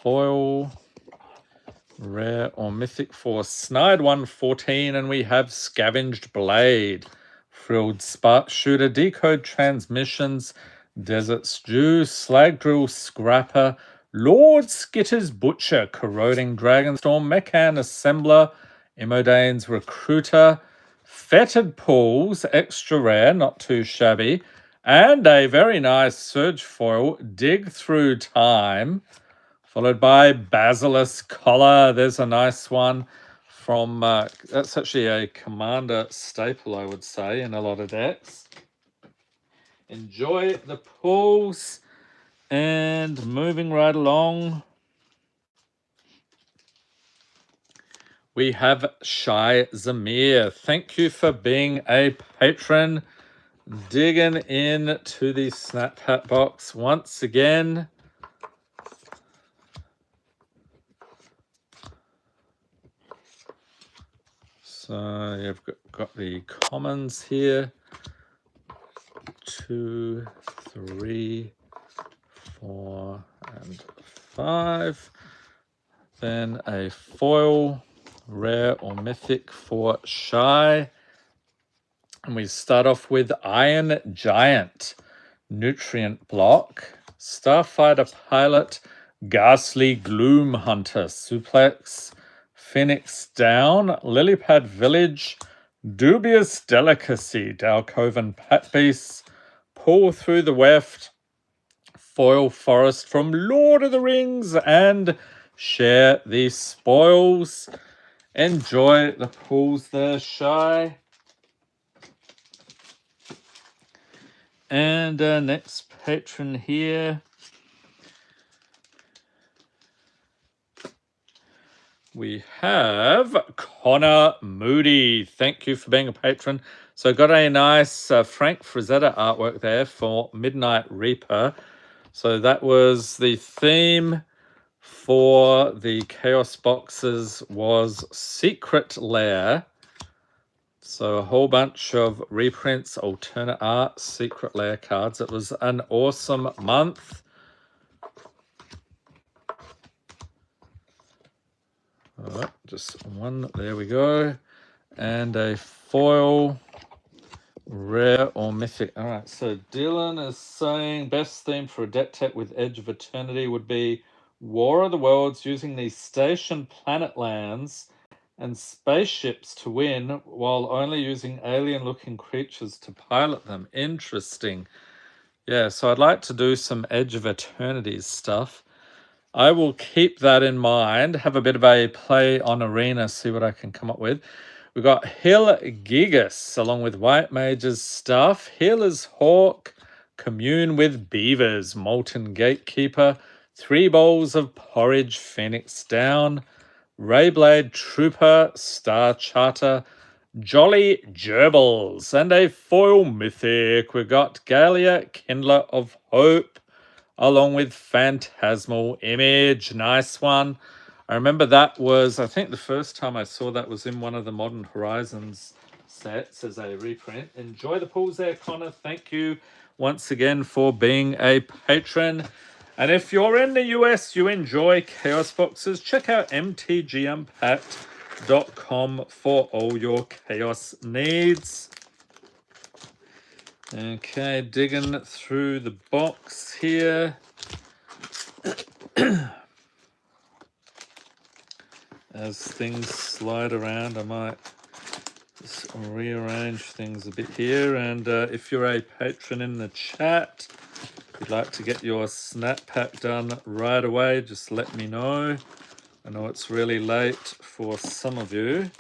Foil, rare or mythic for Snide114, and we have Scavenged Blade, Frilled Spark Shooter, Decode Transmissions, Desert Stew, Slag Drill Scrapper, Lord Skitter's Butcher, Corroding Dragonstorm, Mechan Assembler, Immodane's Recruiter, Fetid Pools, extra rare, not too shabby, and a very nice Surge Foil, Dig Through Time, followed by Basilisk Collar. There's a nice one from, that's actually a commander staple, I would say, in a lot of decks. Enjoy the pulls. And moving right along, we have Shai Zamir. Thank you for being a patron. Digging in to the Snap Hat box once again. So you've got the commons here. 2, 3, 4, and 5. Then a foil, rare or mythic for Shai. And we start off with Iron Giant, Nutrient Block, Starfighter Pilot, Ghastly Gloom Hunter, Suplex, Phoenix Down, Lilypad Village, Dubious Delicacy, Dalcoven Pat Beast, Pull Through the Weft, Foil Forest from Lord of the Rings, and Share the Spoils. Enjoy the pulls there, Shai. And next patron here, we have Connor Moody. Thank you for being a patron. So got a nice Frank Frazetta artwork there for Midnight Reaper. So that was the theme for the Chaos boxes, was Secret Lair. So a whole bunch of reprints, alternate art, Secret Lair cards. It was an awesome month. All right, just one, there we go. And a foil, rare or mythic. All right, so Dylan is saying best theme for a deck tech with Edge of Eternity would be War of the Worlds, using these station planet lands and spaceships to win while only using alien-looking creatures to pilot them. Interesting. Yeah, so I'd like to do some Edge of Eternity stuff. I will keep that in mind, have a bit of a play on Arena, see what I can come up with. We've got Hill Gigas along with White Mage's stuff. Healer's Hawk, Commune with Beavers, Molten Gatekeeper, 3 Bowls of Porridge, Phoenix Down, Rayblade Trooper, Star Charter, Jolly Gerbils, and a foil mythic. We've got Galia, Kindler of Hope, along with Phantasmal Image. Nice one. I remember that was, I think the first time I saw that was in one of the Modern Horizons sets as a reprint. Enjoy the pulls there, Connor. Thank you once again for being a patron. And if you're in the US, you enjoy Chaos boxes, check out mtgunpacked.com for all your Chaos needs. Okay, digging through the box here. As things slide around, I might just rearrange things a bit here. And if you're a patron in the chat, if you'd like to get your snap pack done right away, just let me know. I know it's really late for some of you.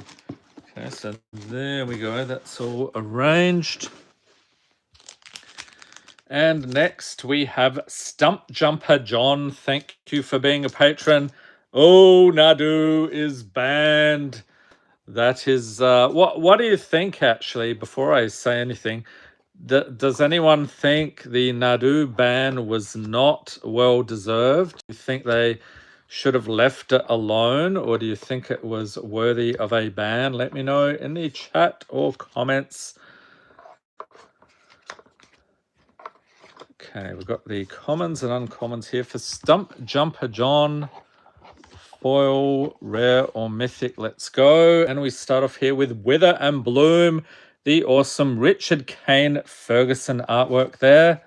Okay, so there we go. That's all arranged. And next we have Stump Jumper John. Thank you for being a patron. Oh, Nadu is banned. That is, what do you think, actually, before I say anything? Does anyone think the Nadu ban was not well deserved? Do you think they should have left it alone, or do you think it was worthy of a ban? Let me know in the chat or comments. Okay, we've got the commons and uncommons here for Stump Jumper John. Foil, rare or mythic, let's go. And we start off here with Wither and Bloom, the awesome Richard Kane Ferguson artwork there.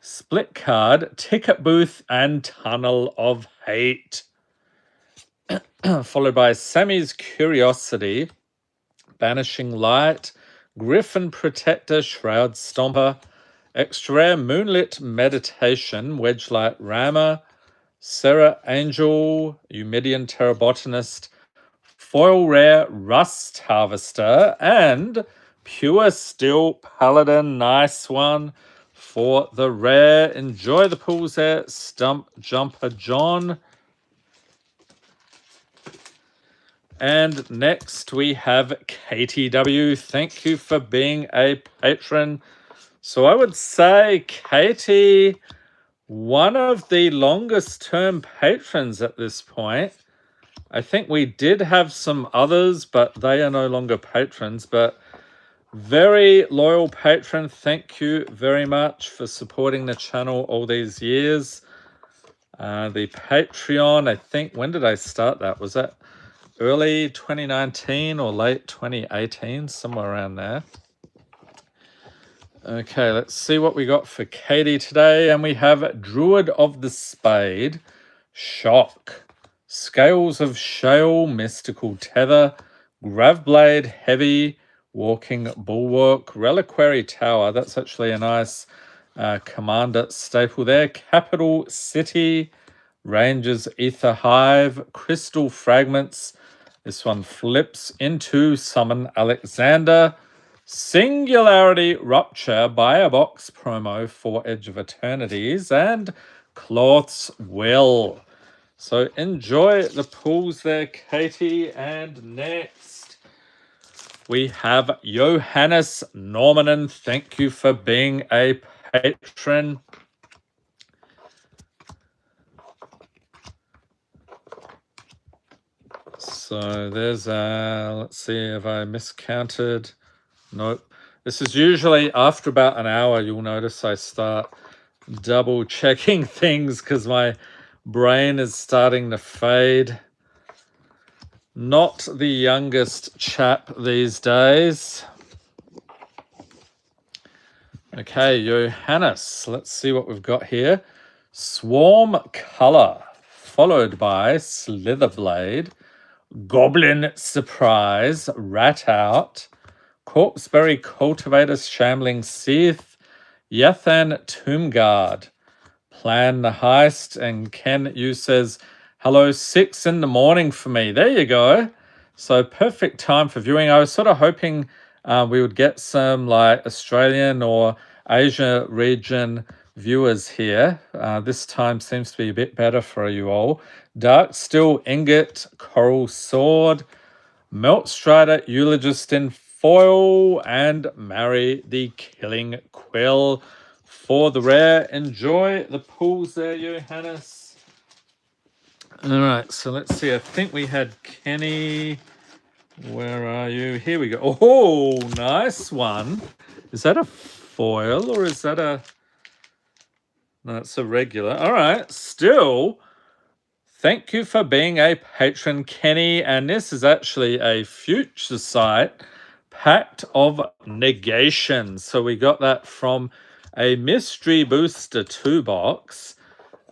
Split card, Ticket Booth, and Tunnel of Hate. Followed by Sammy's Curiosity, Banishing Light, Griffin Protector, Shroud Stomper, Extra Rare Moonlit Meditation, Wedgelight Rammer, Sarah Angel, Eumidian Terrabotanist, foil rare Rust Harvester, and Pure Steel Paladin. Nice one for the rare. Enjoy the pulls there, Stump Jumper John. And next we have KTW. Thank you for being a patron. So I would say, Katie, one of the longest term patrons at this point. I think we did have some others, but they are no longer patrons. But very loyal patron. Thank you very much for supporting the channel all these years. The Patreon, I think, when did I start that? Was that early 2019 or late 2018? Somewhere around there. Okay, let's see what we got for Katie today. And we have Druid of the Spade, Shock, Scales of Shale, Mystical Tether, Gravblade, Heavy, Walking Bulwark, Reliquary Tower. That's actually a nice commander staple there. Capital City, Rangers Ether Hive, Crystal Fragments. This one flips into Summon Alexander. Singularity Rupture, buy a box promo for Edge of Eternities, and Cloth's Will. So enjoy the pulls there, Katie. And next we have Johannes Normanen. Thank you for being a patron. So there's let's see if I miscounted. Nope. This is usually after about an hour. You'll notice I start double checking things because my brain is starting to fade. Not the youngest chap these days. Okay, Johannes. Let's see what we've got here. Swarm Color, followed by Slitherblade, Goblin Surprise, Rat Out, Corpseberry Cultivator's Shambling Seath, Yathan Tombguard, Plan the Heist, and Ken Yu says, hello, 6 in the morning for me. There you go. So perfect time for viewing. I was sort of hoping we would get some like Australian or Asia region viewers here. This time seems to be a bit better for you all. Dark Steel Ingot, Coral Sword, Melt Strider, Eulogist in foil, and Marry the Killing Quill for the rare. Enjoy the pulls there, Johannes. All right, so let's see. I think we had Kenny. Where are you? Here we go. Oh, nice one. Is that a foil or is that a... No, it's a regular. All right, still... Thank you for being a patron, Kenny. And this is actually a future site, Pact of Negation. So we got that from a Mystery Booster 2 box.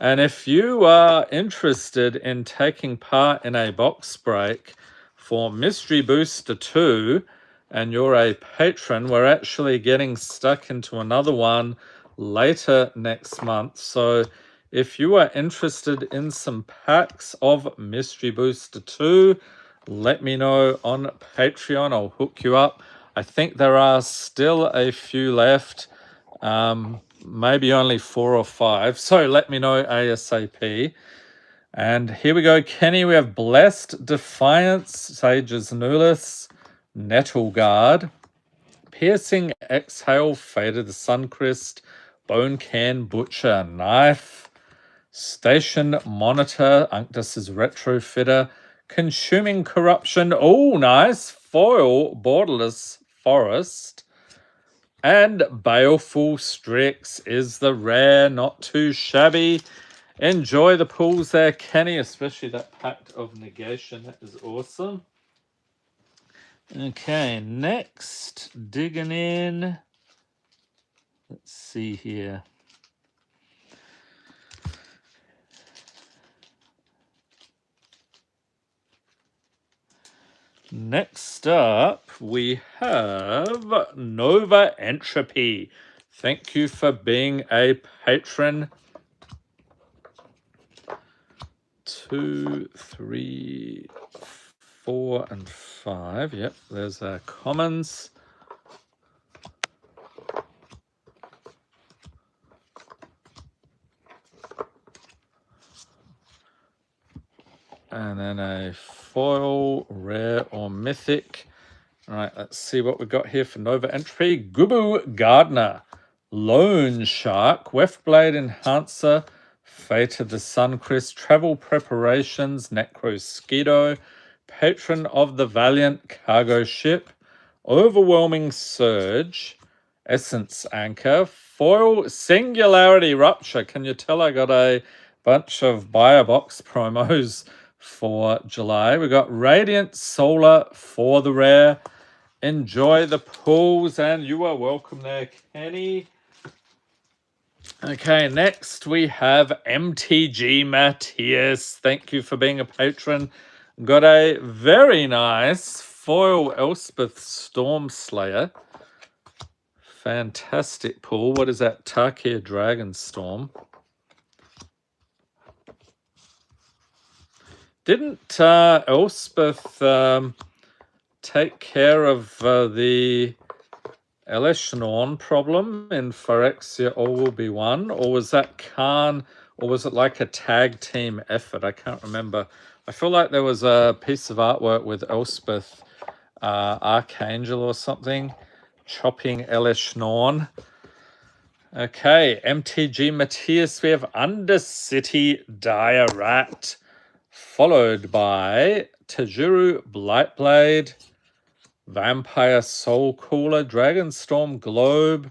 And if you are interested in taking part in a box break for Mystery Booster 2 and you're a patron, we're actually getting stuck into another one later next month. So if you are interested in some packs of Mystery Booster 2, let me know on Patreon. I'll hook you up. I think there are still a few left, maybe only 4 or 5. So let me know ASAP. And here we go, Kenny. We have Blessed Defiance, Sage's Nullis, Nettle Guard, Piercing Exhale, Faded the Suncrist, Bone Can Butcher, Knife, Station Monitor, Unctus's Retrofitter, Consuming Corruption, oh nice, Foil Borderless Forest, and Baleful Strix is the rare, not too shabby. Enjoy the pulls there, Kenny, especially that Pact of Negation, that is awesome. Okay, next, digging in, let's see here. Next up, we have Nova Entropy. Thank you for being a patron. 2, 3, 4 and 5. Yep, there's our commons. And then a foil, rare or mythic. All right, let's see what we've got here for Nova Entropy. Gubu Gardener, Lone Shark, Weftblade Enhancer, Fate of the Suncrest, Travel Preparations, Necrosquito, Patron of the Valiant Cargo Ship, Overwhelming Surge, Essence Anchor, Foil Singularity Rupture. Can you tell I got a bunch of buy a box promos for July? We got Radiant Solar for the rare. Enjoy the pools, and you are welcome there, Kenny. Okay, next we have MTG Matthias. Thank you for being a patron. Got a very nice foil Elspeth Stormslayer. Fantastic pool. What is that? Tarkir Dragonstorm. Didn't Elspeth take care of the Elishnorn problem in Phyrexia All Will Be One? Or was that Khan? Or was it like a tag team effort? I can't remember. I feel like there was a piece of artwork with Elspeth Archangel or something chopping Elishnorn. Okay, MTG Matthias, we have Undercity Dire Rat, followed by Tajuru Blightblade, Vampire Soul Cooler, Dragonstorm Globe,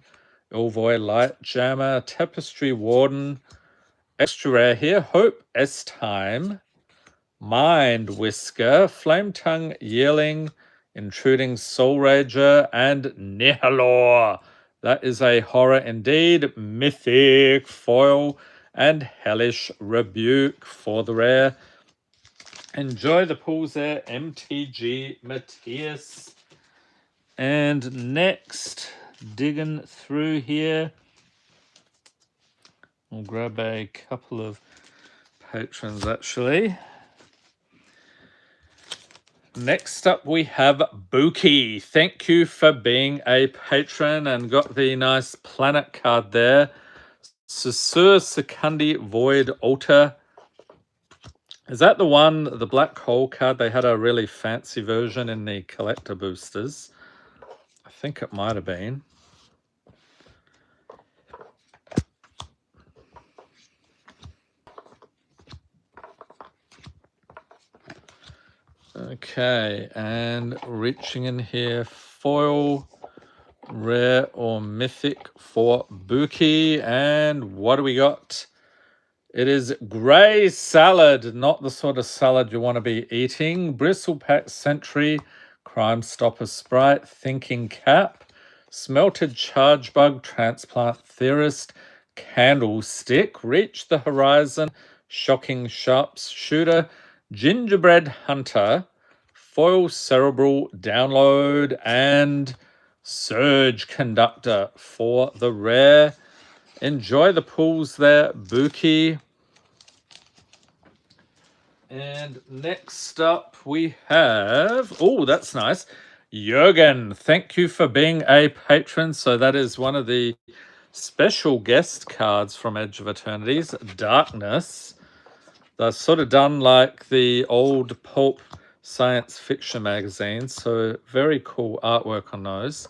Ilvoy Lightjammer, Tapestry Warden, extra rare here, Hope S-Time, Mind Whisker, Flametongue Yearling, Intruding Soul Rager, and Nihilor. That is a horror indeed. Mythic Foil and Hellish Rebuke for the rare. Enjoy the pools there, MTG Matthias. And next, digging through here, we'll grab a couple of patrons actually. Next up, we have Buki. Thank you for being a patron and got the nice planet card there. Susur Secundi Void Altar. Is that the one, the black hole card? They had a really fancy version in the collector boosters. I think it might have been. Okay, and reaching in here, foil, rare or mythic for Buki. And what do we got? It is grey salad, not the sort of salad you want to be eating. Bristlepack Sentry, Crime Stopper Sprite, Thinking Cap, Smelted Charge Bug, Transplant Theorist, Candlestick, Reach the Horizon, Shocking Sharps Shooter, Gingerbread Hunter, Foil Cerebral Download, and Surge Conductor for the rare. Enjoy the pools there, Buki. And next up we have, oh, that's nice, Jürgen. Thank you for being a patron. So that is one of the special guest cards from Edge of Eternity's Darkness. They're sort of done like the old pulp science fiction magazines. So very cool artwork on those.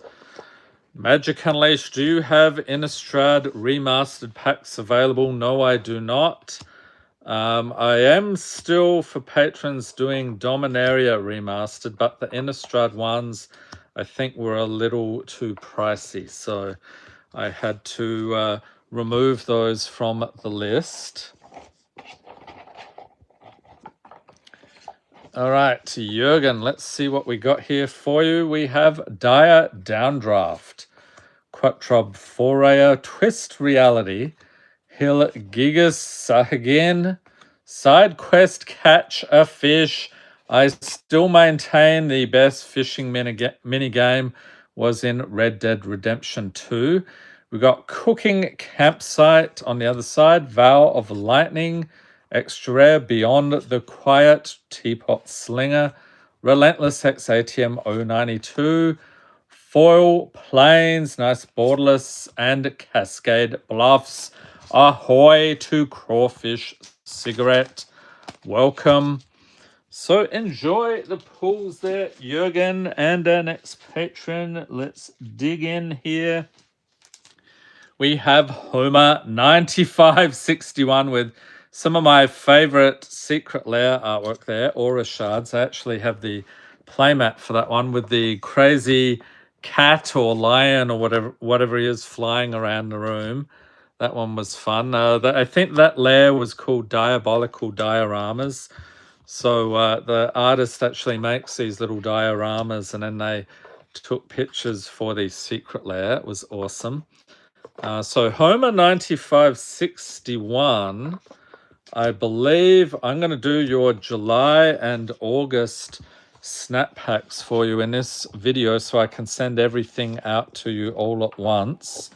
Magic Unleashed, do you have Innistrad remastered packs available? No, I do not. I am still, for patrons, doing Dominaria remastered, but the Innistrad ones, I think, were a little too pricey. So I had to remove those from the list. All right, Jürgen, let's see what we got here for you. We have Dire Downdraft, Quattrob Forayer, Twist Reality, Hill Gigas Sahagin, Side Quest Catch a Fish. I still maintain the best fishing mini game was in Red Dead Redemption 2. We got Cooking Campsite on the other side, Vow of Lightning, extra rare, Beyond the Quiet, Teapot Slinger, Relentless X ATM 092, Foil Plains, nice borderless, and Cascade Bluffs. Ahoy to Crawfish Cigarette. Welcome. So enjoy the pulls there, Jurgen, and our next patron. Let's dig in here. We have Homer 9561 with some of my favorite Secret Lair artwork there, Aura Shards. I actually have the playmat for that one with the crazy cat or lion or whatever he is flying around the room. That one was fun. I think that lair was called Diabolical Dioramas. So the artist actually makes these little dioramas and then they took pictures for the Secret Lair. It was awesome. So Homer 9561, I believe I'm going to do your July and August snap packs for you in this video so I can send everything out to you all at once.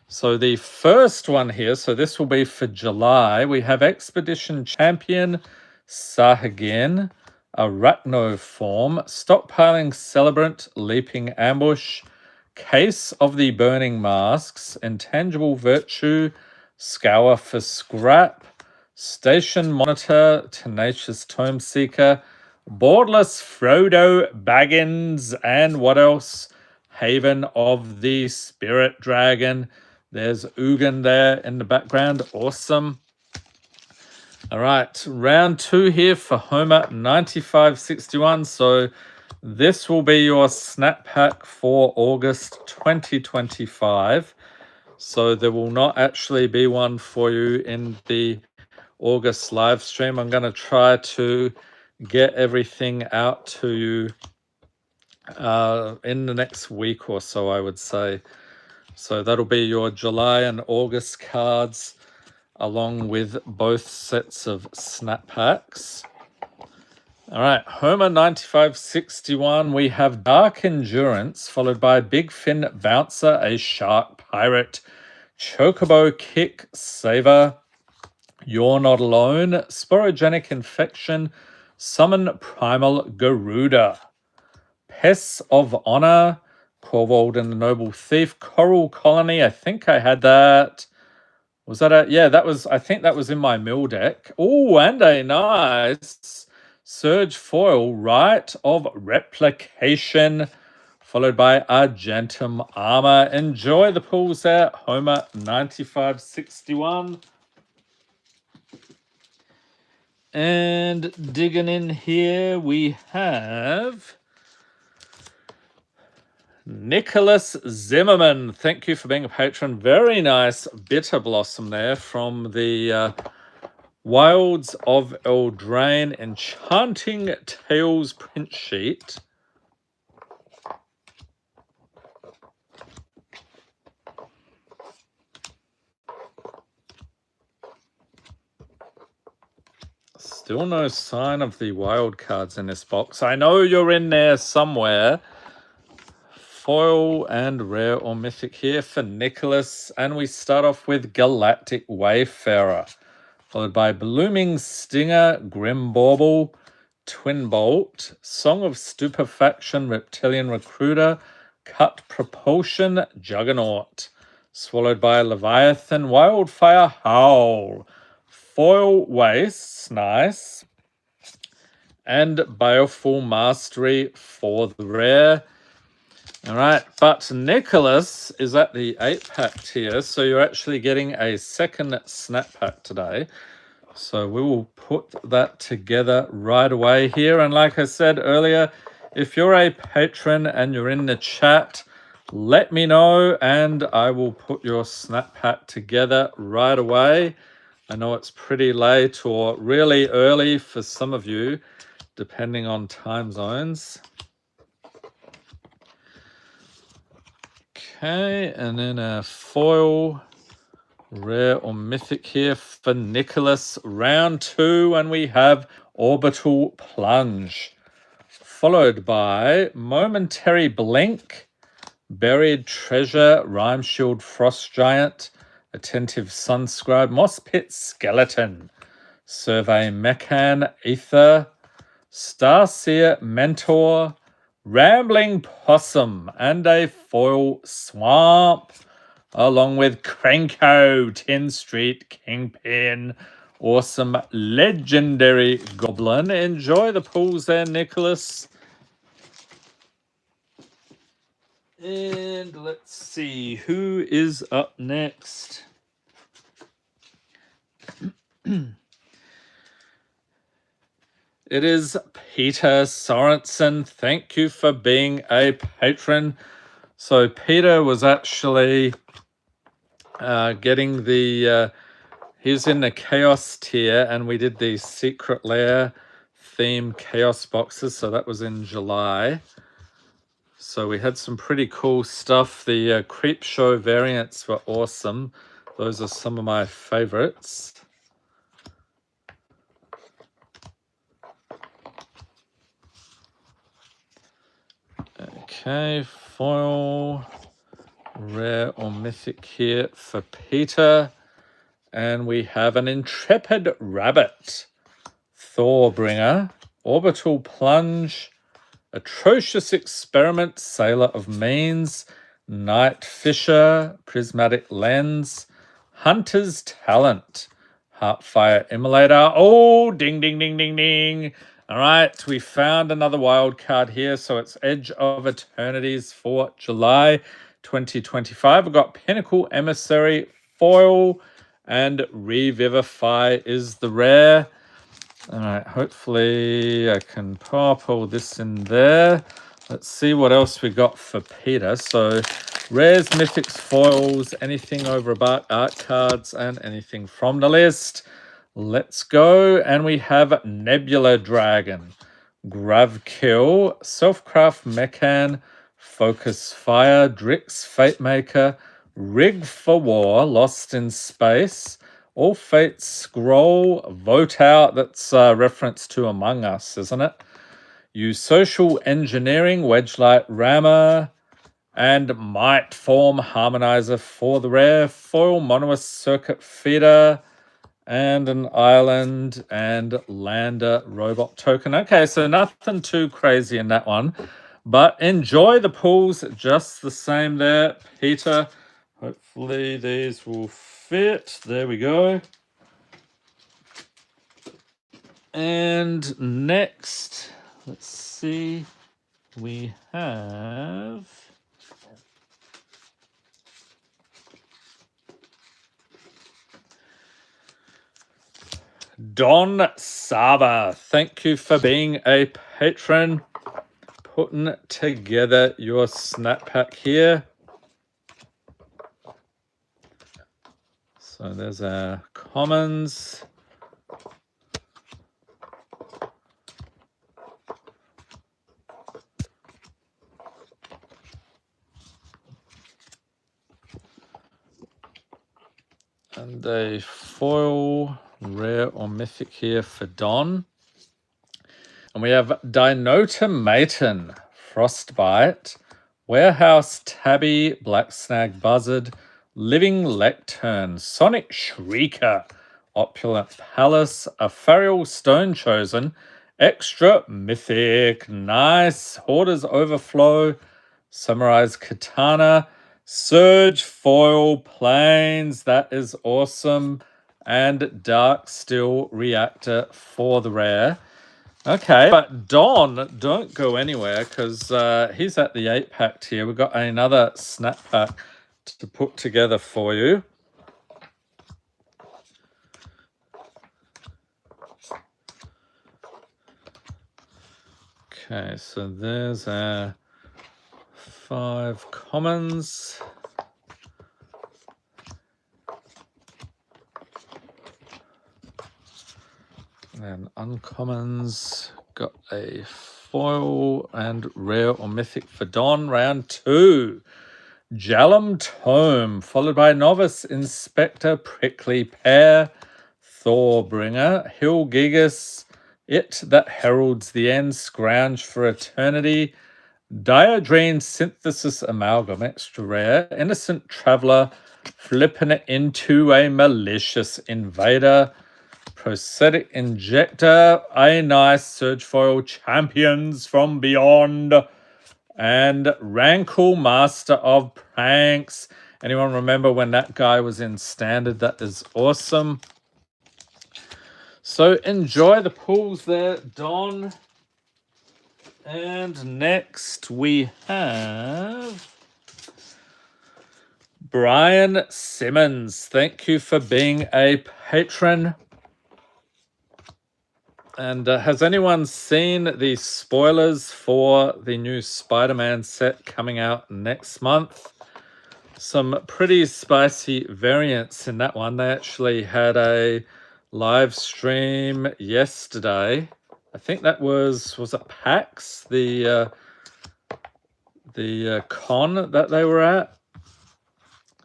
So the first one here, so this will be for July, we have Expedition Champion Sahagin, Arachno Form, Stockpiling Celebrant, Leaping Ambush, Case of the Burning Masks, Intangible Virtue, Scour for Scrap, Station Monitor, Tenacious Tome Seeker, Boardless Frodo Baggins, and what else? Haven of the Spirit Dragon. There's Ugin there in the background. Awesome. All right, round 2 here for Homer 9561. So this will be your snap pack for August 2025. So there will not actually be one for you in the August live stream. I'm going to try to get everything out to you in the next week or so, I would say. So that'll be your July and August cards along with both sets of snap packs. All right, Homer 9561, we have Dark Endurance, followed by Big Fin Bouncer, a Shark Pirate, Chocobo Kick Saver, You're Not Alone, Sporogenic Infection, Summon Primal Garuda, Pests of Honor, Corvold and the Noble Thief, Coral Colony, I think I had that. Was that a... Yeah, that was... I think that was in my mill deck. Oh, and a nice Surge Foil, Rite of Replication, followed by Argentum Armor. Enjoy the pulls there, Homer 9561. And digging in here, we have Nicholas Zimmerman. Thank you for being a patron. Very nice Bitter Blossom there from the Wilds of Eldraine Enchanting Tales print sheet. Still no sign of the wild cards in this box. I know you're in there somewhere. Foil and rare or mythic here for Nicholas. And we start off with Galactic Wayfarer, followed by Blooming Stinger, Grim Bauble, Twin Bolt, Song of Stupefaction, Reptilian Recruiter, Cut Propulsion, Juggernaut, swallowed by Leviathan, Wildfire Howl, Foil Wastes, nice, and Baleful Mastery for the rare. All right, but Nicholas is at the 8-pack tier, so you're actually getting a second snap pack today. So we will put that together right away here. And like I said earlier, if you're a patron and you're in the chat, let me know and I will put your snap pack together right away. I know it's pretty late or really early for some of you, depending on time zones. Okay, and then a foil, rare or mythic here for Nicholas. Round 2, and we have Orbital Plunge, followed by Momentary Blink, Buried Treasure, Rhyme Shield Frost Giant, Attentive Sunscribe, Moss Pit Skeleton, Survey Mechan, Ether, Starseer Mentor, Rambling Possum, and a foil Swamp, along with Cranko, 10 Street Kingpin, awesome Legendary Goblin. Enjoy the pulls there, Nicholas. And let's see, who is up next? It is Peter Sorensen. Thank you for being a patron. So Peter was actually getting the... he's in the Chaos tier, and we did the Secret Lair theme Chaos boxes. So that was in July. So we had some pretty cool stuff. The Creep Show variants were awesome. Those are some of my favorites. Okay, foil, rare or mythic here for Peter. And we have an Intrepid Rabbit, Thorbringer, Orbital Plunge, Atrocious Experiment, Sailor of Means, Night Fisher, Prismatic Lens, Hunter's Talent, Heartfire Immolator. Oh, ding, ding, ding, ding, ding. All right, we found another wild card here. So it's Edge of Eternities for July 2025. We've got Pinnacle Emissary, foil, and Revivify is the rare. All right, hopefully I can pop all this in there. Let's see what else we got for Peter. So rares, mythics, foils, anything over $1, art cards, and anything from the list. Let's go. And we have Nebula Dragon, Gravkill, Selfcraft Mechan, Focus Fire, Drix Fatemaker, Rig for War, Lost in Space, All Fates Scroll, Vote Out. That's a reference to Among Us, isn't it? Use Social Engineering, Wedgelight Rammer, and Might Form Harmonizer for the rare, foil Monoist Circuit Feeder, and an island and lander robot token. Okay, so nothing too crazy in that one, but enjoy the pulls just the same there, Peter. Hopefully these will fit. There we go. And next, let's see, we have... Don Saba, thank you for being a patron. Putting together your snap pack here. So there's our commons. And a foil, rare or mythic here for Don. And we have Dinotomaton, Frostbite, Warehouse Tabby, Black Snag Buzzard, Living Lectern, Sonic Shrieker, Opulent Palace, Ethereal Stone Chosen, Extra Mythic, nice, Hoarder's Overflow, Samurai's Katana, Surge Foil Planes, that is awesome, and Dark Steel Reactor for the rare. Okay, but Don, don't go anywhere, because he's at the 8-pack tier. We've got another snap pack to put together for you. Okay, so there's our 5 commons. And uncommons, got a foil and rare or mythic for Don. Round 2. Jalum Tome, followed by Novice Inspector, Prickly Pear, Thorbringer, Hill Gigas, It That Heralds the End, Scrounge for Eternity, Diodrine Synthesis Amalgam, extra rare, Innocent Traveler, flipping it into a Malicious Invader, Prosthetic Injector, a nice Surge Foil Champions from Beyond, and Rankle Master of Pranks. Anyone remember when that guy was in Standard? That is awesome. So enjoy the pulls there, Don. And next we have Brian Simmons. Thank you for being a patron. And has anyone seen the spoilers for the new Spider-Man set coming out next month? Some pretty spicy variants in that one. They actually had a live stream yesterday. I think that was it PAX, the con that they were at?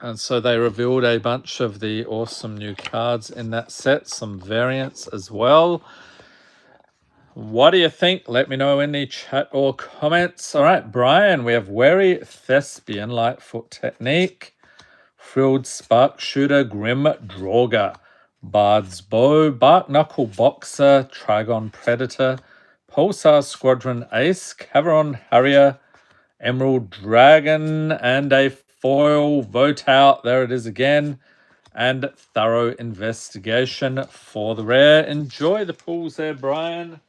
And so they revealed a bunch of the awesome new cards in that set, some variants as well. What do you think? Let me know in the chat or comments. All right, Brian, we have Wary Thespian, Lightfoot Technique, Frilled Spark Shooter, Grim Draugr, Bard's Bow, Bark Knuckle Boxer, Trigon Predator, Pulsar Squadron Ace, Caveron Harrier, Emerald Dragon, and a foil Vote Out. There it is again. And Thorough Investigation for the rare. Enjoy the pulls there, Brian.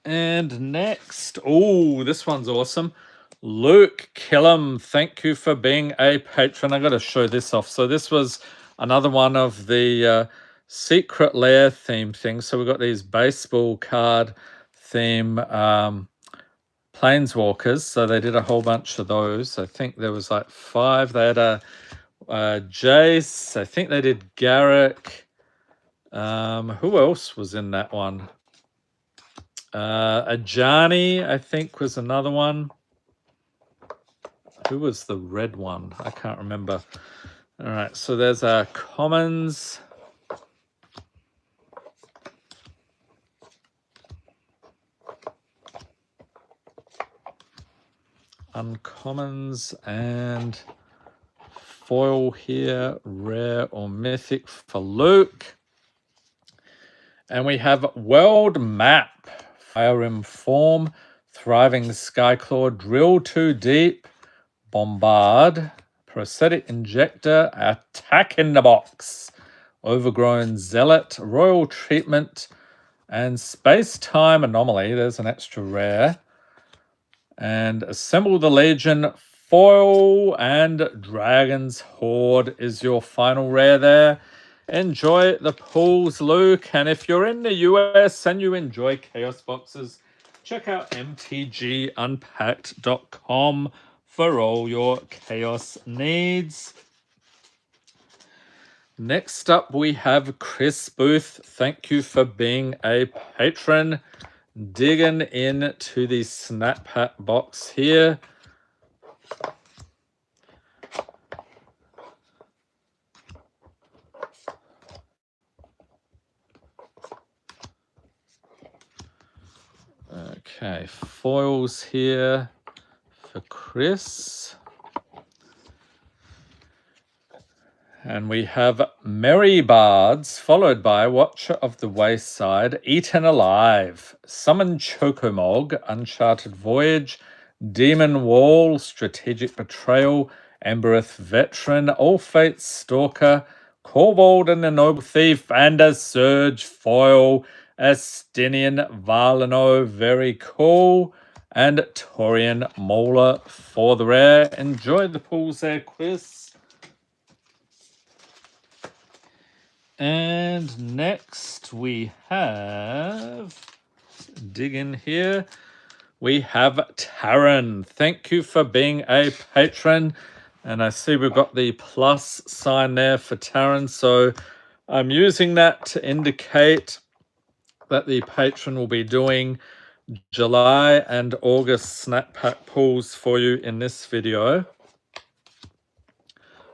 And next, oh, this one's awesome. Luke Killam, thank you for being a patron. I got to show this off. So this was another one of the Secret Lair theme things. So we've got these baseball card theme Planeswalkers. So they did a whole bunch of those. I think there was like 5. They had a Jace. I think they did Garrick. Who else was in that one? Ajani, I think, was another one. Who was the red one? I can't remember. All right, so there's our commons. Uncommons and foil here, rare or mythic for Luke. And we have World Map, Fire in Form, Thriving Skyclaw, Drill Too Deep, Bombard, Prosthetic Injector, Attack in the Box, Overgrown Zealot, Royal Treatment, and Space Time Anomaly. There's an extra rare. And Assemble the Legion, foil, and Dragon's Horde is your final rare there. Enjoy the pulls, Luke. And if you're in the US and you enjoy Chaos Boxes, check out mtgunpacked.com for all your Chaos needs. Next up, we have Chris Booth. Thank you for being a patron. Digging into the Snap Pack box here. Okay, foils here for Chris. And we have Merry Bards, followed by Watcher of the Wayside, Eaten Alive, Summon Chocomog, Uncharted Voyage, Demon Wall, Strategic Betrayal, Embereth Veteran, All Fates Stalker, Corvold and the Noble Thief, and a Surge Foil, Astinian Valeno, very cool, and Torian Mola for the rare. Enjoy the pulls there, Chris. And next we have, dig in here, we have Taran. Thank you for being a patron. And I see we've got the plus sign there for Taran. So I'm using that to indicate that the patron will be doing July and August Snap Pack pulls for you in this video.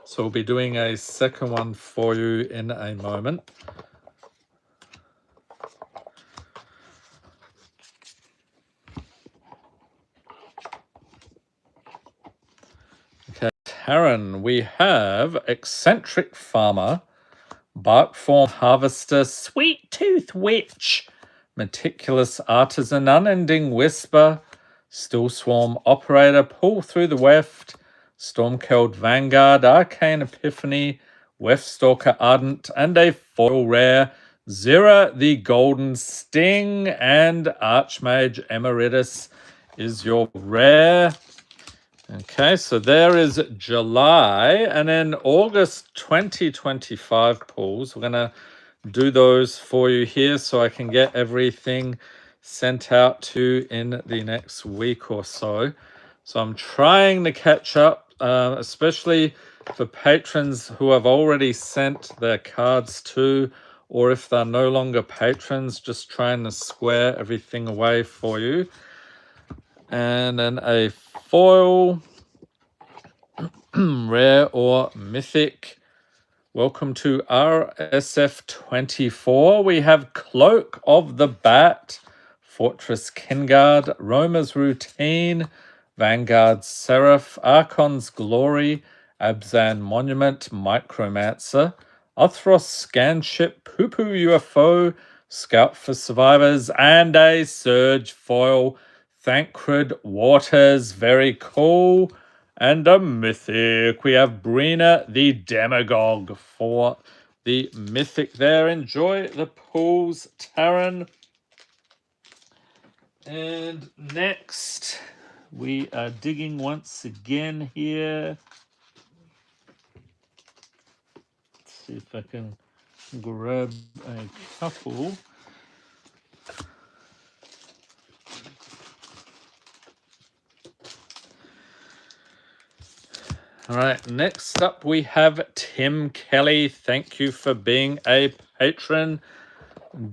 So we'll be doing a second one for you in a moment. Okay, Taran, we have Eccentric Farmer, Barkform Harvester, Sweet Tooth Witch, Meticulous Artisan, Unending Whisper, Still Swarm Operator, Pull Through the Weft, Stormkeld Vanguard, Arcane Epiphany, Weftstalker Ardent, and a foil rare, Zera the Golden Sting, and Archmage Emeritus is your rare. Okay, so there is July, and then August 2025 pulls. We're going to do those for you here so I can get everything sent out to you in the next week or so. So I'm trying to catch up, especially for patrons who have already sent their cards to, or if they're no longer patrons, just trying to square everything away for you. And then a foil, rare or mythic. Welcome to RSF 24. We have Cloak of the Bat, Fortress Kingard, Roma's Routine, Vanguard Seraph, Archon's Glory, Abzan Monument, Micromancer, Othros Scanship, Poo-Poo UFO, Scout for Survivors, and a Surge Foil, Thancred Waters. Very cool. And a mythic. We have Brina the Demagogue for the mythic there. Enjoy the pools, Taran. And next, we are digging once again here. Let's see if I can grab a couple. All right, next up we have Tim Kelly. Thank you for being a patron.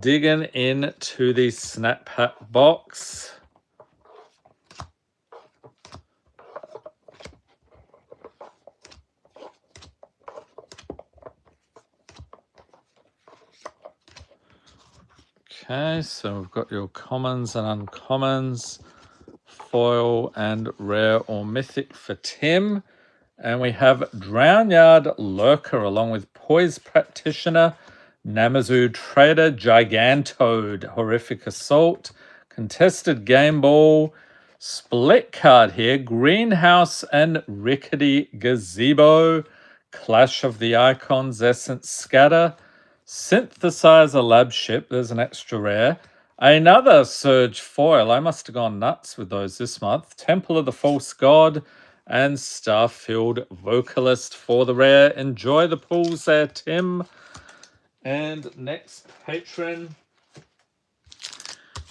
Digging into the Snap Hat box. Okay, so we've got your commons and uncommons, foil and rare or mythic for Tim. And we have Drownyard Lurker along with Poise Practitioner, Namazu Trader, Gigantoad, Horrific Assault, Contested Game Ball, Split card here, Greenhouse and Rickety Gazebo, Clash of the Icons, Essence Scatter, Synthesizer Lab Ship, there's an extra rare, another Surge Foil, I must have gone nuts with those this month, Temple of the False God, and Starfield Vocalist for the rare. Enjoy the pools there, Tim. And next patron,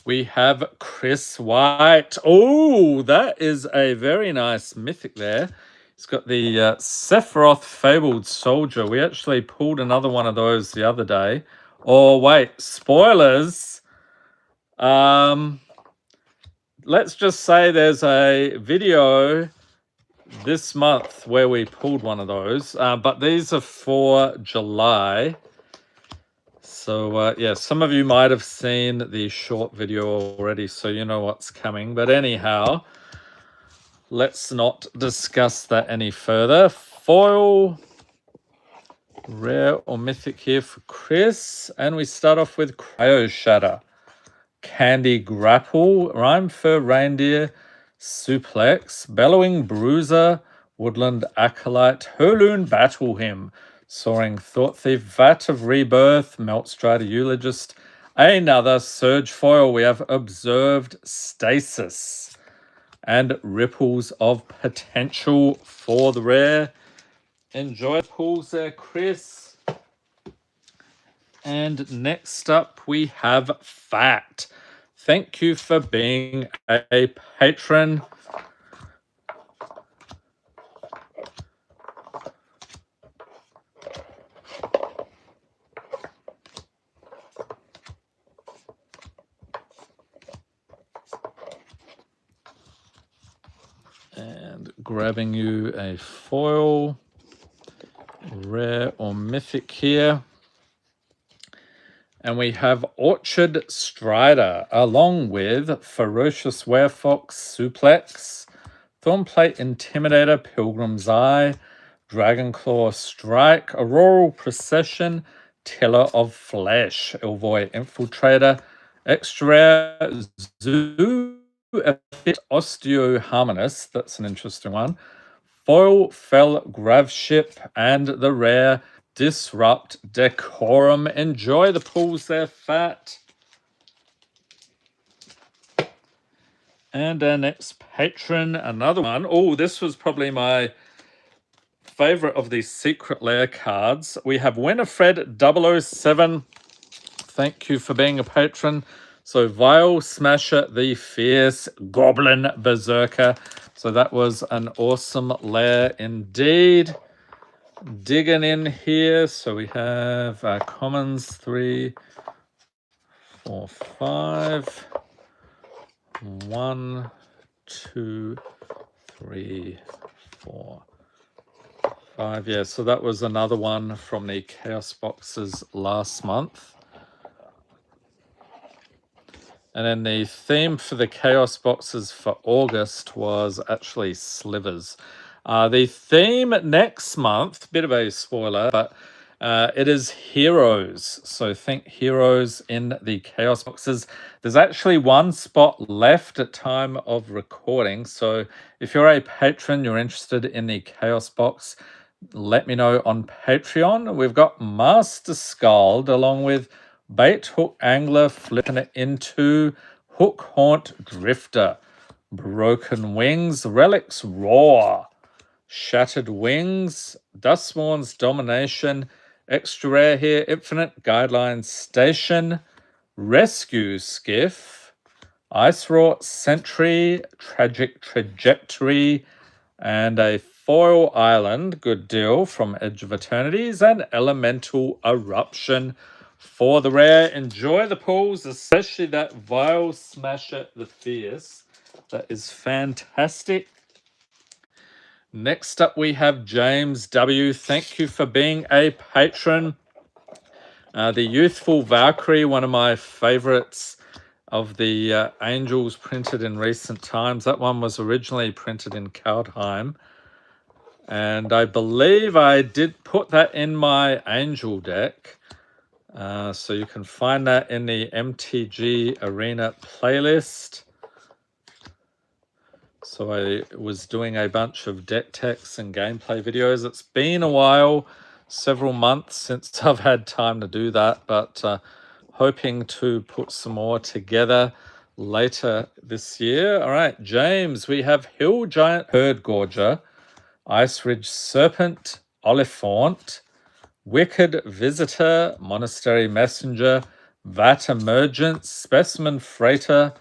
we have Chris White. Oh, that is a very nice mythic there. He's got the Sephiroth Fabled Soldier. We actually pulled another one of those the other day. Oh, wait, spoilers. Let's just say there's a video this month where we pulled one of those, but these are for July. So yeah, some of you might have seen the short video already, so you know what's coming. But anyhow, let's not discuss that any further. Foil, rare or mythic here for Chris, and we start off with Cryo Shatter, Candy Grapple, Rhyme Fur Reindeer, Suplex, Bellowing Bruiser, Woodland Acolyte, Hurloon Battle Hymn, Soaring Thought Thief, Vat of Rebirth, Meltstrider Eulogist, another Surge Foil. We have Observed Stasis and Ripples of Potential for the rare. Enjoy pulls there, Chris. And next up we have Fat. Thank you for being a patron. And grabbing you a foil, rare or mythic here. And we have Orchard Strider, along with Ferocious Werefox, Suplex, Thornplate Intimidator, Pilgrim's Eye, Dragonclaw Strike, Auroral Procession, Teller of Flesh, Elvoy Infiltrator, Extra Rare, Zoo Effect Osteo Harmonist, that's an interesting one, Foil Fell Graveship, and the rare Disrupt Decorum. Enjoy the pulls there, Fat. And our next patron, another one. Oh, this was probably my favorite of these secret lair cards. We have Winifred 007. Thank you for being a patron. So Vile Smasher, the Fierce Goblin Berserker. So that was an awesome lair indeed. Digging in here. So we have commons 3, 4, 5. 1, 2, 3, 4, 5. Yeah, so that was another one from the Chaos Boxes last month. And then the theme for the Chaos Boxes for August was actually slivers. The theme next month, bit of a spoiler, but it is heroes. So think heroes in the Chaos Boxes. There's actually one spot left at time of recording. So if you're a patron, you're interested in the Chaos Box, let me know on Patreon. We've got Master Scald along with Bait Hook Angler, flipping it into Hook Haunt Drifter, Broken Wings, Relics Roar, Shattered Wings, Dustmourn's Domination, Extra Rare here, Infinite Guidelines Station, Rescue Skiff, Ice Roar Sentry, Tragic Trajectory, and a Foil Island, good deal, from Edge of Eternities, and Elemental Eruption for the rare. Enjoy the pulls, especially that Vile Smasher the Fierce. That is fantastic. Next up, we have James W. Thank you for being a patron. The Youthful Valkyrie, one of my favorites of the angels printed in recent times. That one was originally printed in Kaldheim. And I believe I did put that in my angel deck. So you can find that in the MTG Arena playlist. So I was doing a bunch of deck techs and gameplay videos. It's been a while, several months since I've had time to do that, but hoping to put some more together later this year. All right, James, we have Hill Giant Herd Gorger, Ice Ridge Serpent, Oliphaunt, Wicked Visitor, Monastery Messenger, Vat Emergence, Specimen Freighter,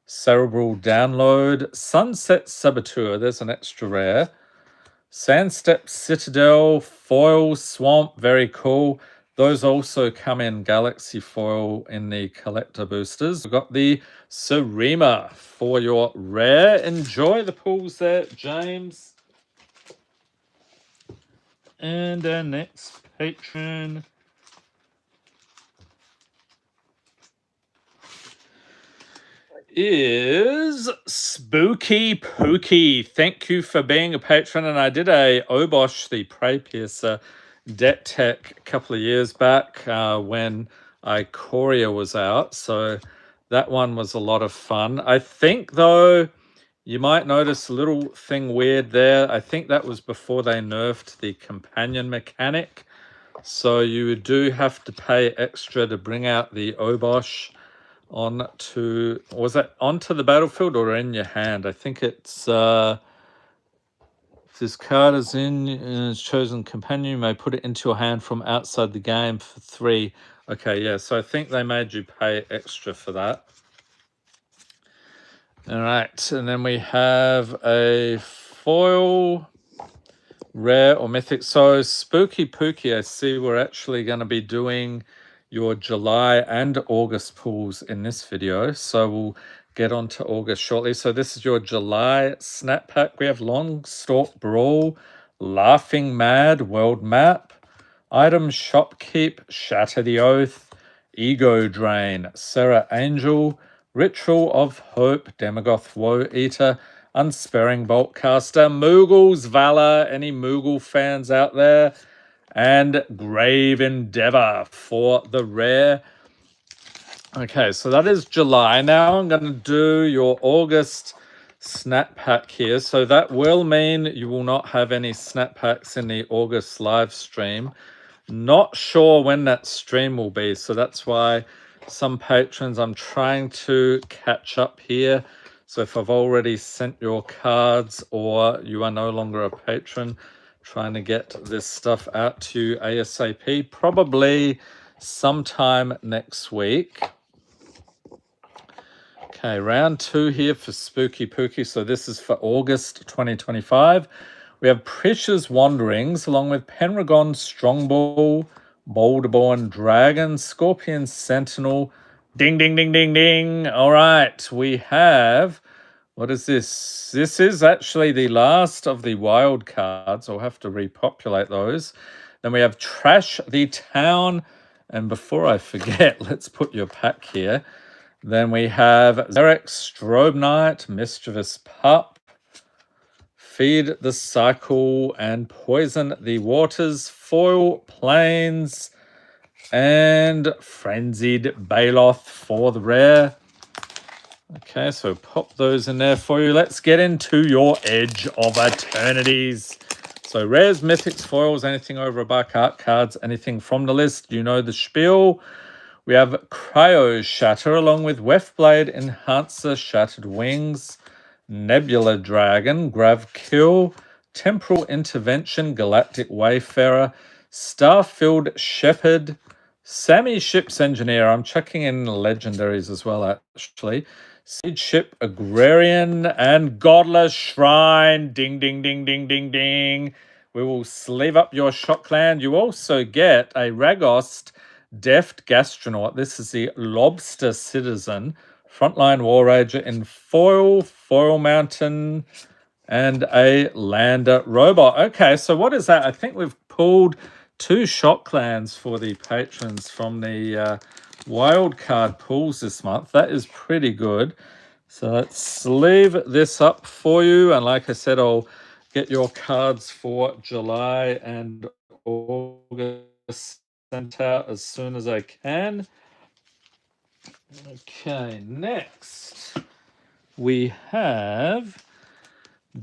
Cerebral Download, Sunset Saboteur, there's an extra rare, Sandstep Citadel, Foil Swamp, very cool. Those also come in Galaxy Foil in the collector boosters. We've got the Sarima for your rare. Enjoy the pulls there, James. And our next patron is Spooky Pookie. Thank you for being a patron. And I did a Obosh, the Prey Piercer deck tech a couple of years back when Ikoria was out. So that one was a lot of fun. I think, though, you might notice a little thing weird there. I think that was before they nerfed the companion mechanic. So you do have to pay extra to bring out the Obosh onto, was that onto the battlefield or in your hand? I think it's, if this card is in its chosen companion, you may put it into your hand from outside the game for 3. Okay, yeah, so I think they made you pay extra for that. All right, and then we have a foil, rare or mythic. So Spooky Pookie, I see we're actually going to be doing your July and August pools in this video. So we'll get on to August shortly. So this is your July snap pack. We have Long Stalk Brawl, Laughing Mad, World Map, Item Shopkeep, Shatter the Oath, Ego Drain, Serra Angel, Ritual of Hope, Demagoth Woe Eater, Unsparing Boltcaster, Moogle's Valor, any Moogle fans out there? and Grave Endeavor for the rare. Okay, so that is July. Now I'm going to do your August snap pack here. So that will mean you will not have any snap packs in the August live stream. Not sure when that stream will be. So that's why some patrons, I'm trying to catch up here. So if I've already sent your cards or you are no longer a patron, trying to get this stuff out to you ASAP, probably sometime next week. Okay, round 2 here for Spooky Pooky. So this is for August 2025. We have Precious Wanderings along with Pendragon Strongbull, Boulderborn Dragon, Scorpion Sentinel. Ding, ding, ding, ding, ding. All right, we have... What is this? This is actually the last of the wild cards. I'll have to repopulate those. Then we have Trash the Town. And before I forget, let's put your pack here. Then we have Zarek Strobe Knight, Mischievous Pup, Feed the Cycle, and Poison the Waters, Foil Plains, and Frenzied Baloth for the rare. Okay, so pop those in there for you. Let's get into your Edge of Eternities. So rares, mythics, foils, anything over a buck, art cards, anything from the list. You know the spiel. We have Cryo Shatter along with Weftblade Enhancer, Shattered Wings, Nebula Dragon, Grav Kill, Temporal Intervention, Galactic Wayfarer, Starfield Shepherd, Sammy Ship's Engineer. I'm checking in legendaries as well, actually. Siege Ship Agrarian and Godless Shrine. Ding, ding, ding, ding, ding, ding. We will sleeve up your Shockland. You also get a Ragost Deft Gastronaut. This is the Lobster Citizen, Frontline War Rager in foil, Foil Mountain, and a Lander Robot. Okay, so what is that? I think we've pulled 2 Shocklands for the patrons from the wild card pools this month. That is pretty good. So let's sleeve this up for you. And like I said, I'll get your cards for July and August sent out as soon as I can. Okay, next we have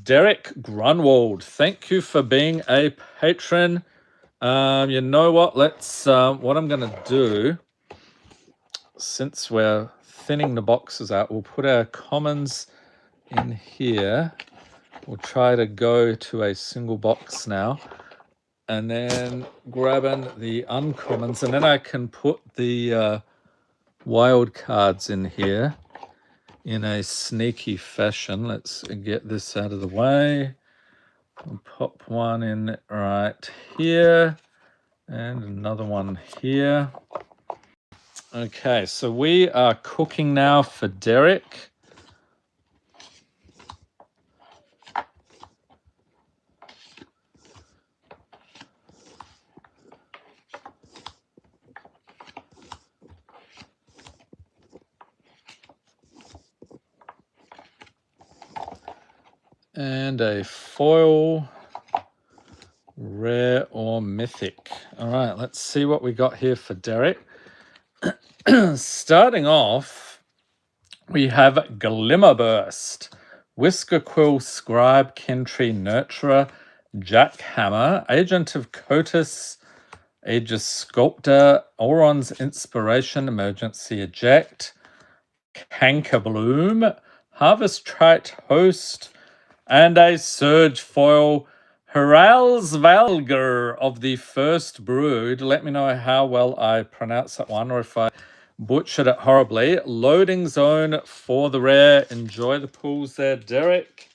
Derek Grunwald. Thank you for being a patron. You know what? Let's what I'm going to do, since we're thinning the boxes out, we'll put our commons in here. We'll try to go to a single box now, and then grabbing the uncommons, and then I can put the wild cards in here in a sneaky fashion. Let's get this out of the way. We'll pop one in right here and another one here. Okay, so we are cooking now for Derek. And a foil, rare or mythic. All right, let's see what we got here for Derek. Starting off, we have Glimmerburst, Whisker Quill, Scribe, Kentry, Nurturer, Jackhammer, Agent of Cotus, Aegis Sculptor, Auron's Inspiration, Emergency Eject, Cankerbloom, Harvest Trite Host, and a Surge Foil, Heral's Valgar of the First Brood. Let me know how well I pronounce that one, or if I butchered it horribly. Loading Zone for the rare. Enjoy the pools there, Derek.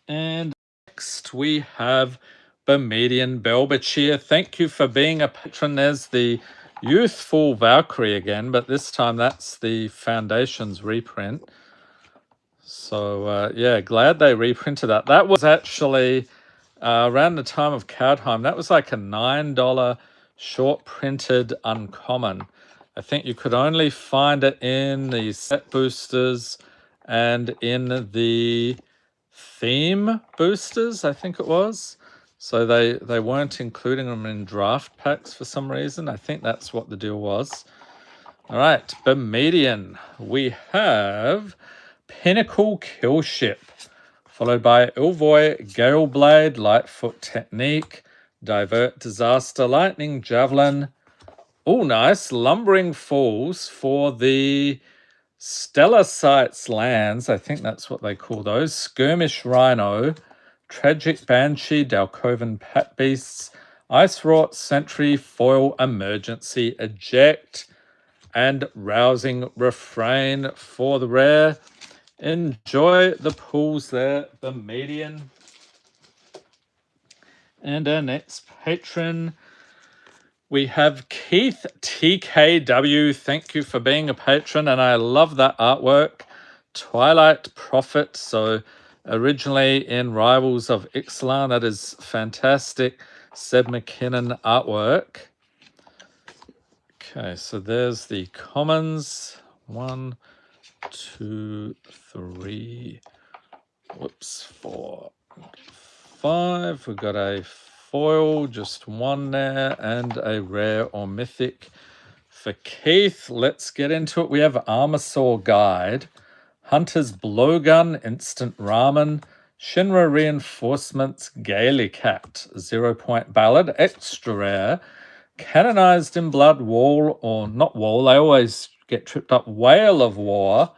And next we have Bermudian Belbachir. Thank you for being a patron. There's the Youthful Valkyrie again, but this time that's the Foundations reprint. So, yeah, glad they reprinted that. That was actually around the time of Cowdheim. That was like a $9 short printed uncommon. I think you could only find it in the set boosters and in the theme boosters, I think it was. So they weren't including them in draft packs for some reason. I think that's what the deal was. All right, Bermudian. We have Pinnacle Killship, followed by Ilvoy, Galeblade, Lightfoot Technique, Divert, Disaster, Lightning, Javelin. Oh, nice. Lumbering Falls for the Stellar Sights lands. I think that's what they call those. Skirmish Rhino, Tragic Banshee, Dalcoven Pat Beasts, Ice Rot, Sentry, Foil, Emergency, Eject, and Rousing Refrain for the rare. Enjoy the pools there, the median. And our next patron, we have Keith TKW. Thank you for being a patron, and I love that artwork. Twilight Prophet. So originally in Rivals of Ixalan. That is fantastic. Seb McKinnon artwork. Okay, so there's the commons. 1, 2, 3, whoops, 4, 5. We've got a foil, just one there, and a rare or mythic for Keith. Let's get into it. We have Armasaur Guide, Hunter's Blowgun, Instant Ramen, Shinra Reinforcements, Gaily Cat, 0 Point Ballad, extra rare, Canonized in Blood, Wall, or not Wall, I always get tripped up, Whale of War,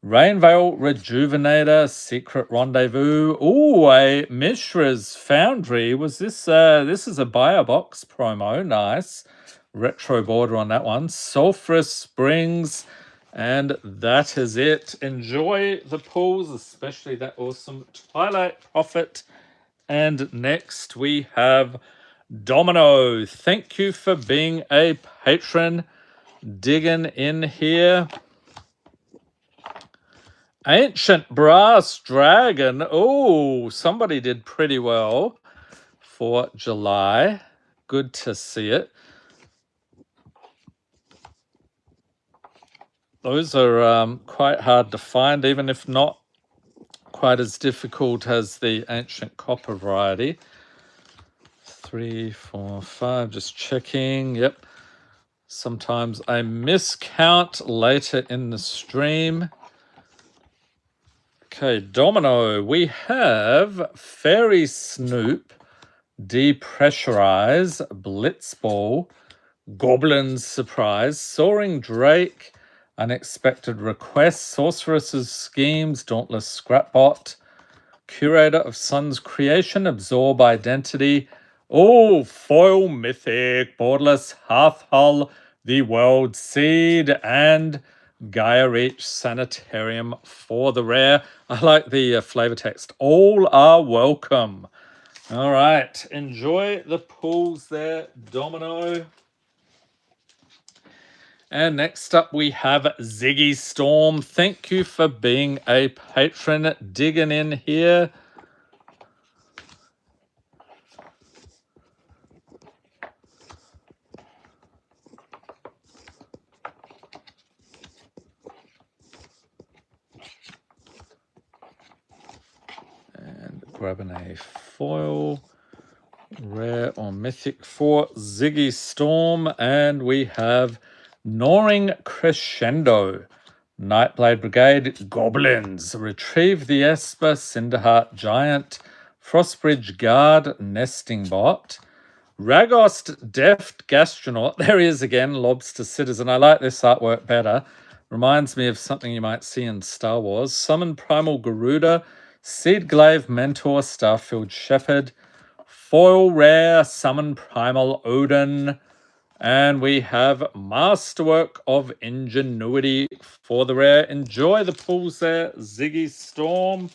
Rainveil Rejuvenator, Secret Rendezvous. Ooh, a Mishra's Foundry. Was this, this is a buy a box promo, nice. Retro border on that one. Sulphurous Springs, and that is it. Enjoy the pools, especially that awesome Twilight Prophet. And next we have Domino. Thank you for being a patron. Digging in here. Ancient Brass Dragon. Oh, somebody did pretty well for July. Good to see it. Those are quite hard to find, even if not quite as difficult as the Ancient Copper variety. 3, 4, 5, just checking. Yep. Sometimes I miscount later in the stream. Okay, Domino. We have Fairy Snoop, Depressurize, Blitzball, Goblin's Surprise, Soaring Drake, Unexpected Request, Sorceress's Schemes, Dauntless Scrapbot, Curator of Sun's Creation, Absorb Identity, oh, Foil Mythic, Borderless Hearthhull, The World Seed, and Gaia Reach Sanitarium for the rare. I like the flavor text. All are welcome. All right. Enjoy the pools there, Domino. And next up we have Ziggy Storm. Thank you for being a patron. Digging in here. Grabbing a foil, rare or mythic for Ziggy Storm, and we have Gnawing Crescendo, Nightblade Brigade, Goblins, Retrieve the Esper, Cinderheart Giant, Frostbridge Guard, Nesting Bot, Ragost Deft Gastronaut, there he is again, Lobster Citizen. I like this artwork better. Reminds me of something you might see in Star Wars. Summon Primal Garuda, Seedglaive Mentor, Starfield Shepherd, Foil Rare, Summon Primal Odin, and we have Masterwork of Ingenuity for the rare. Enjoy the pools there, Ziggy Storm.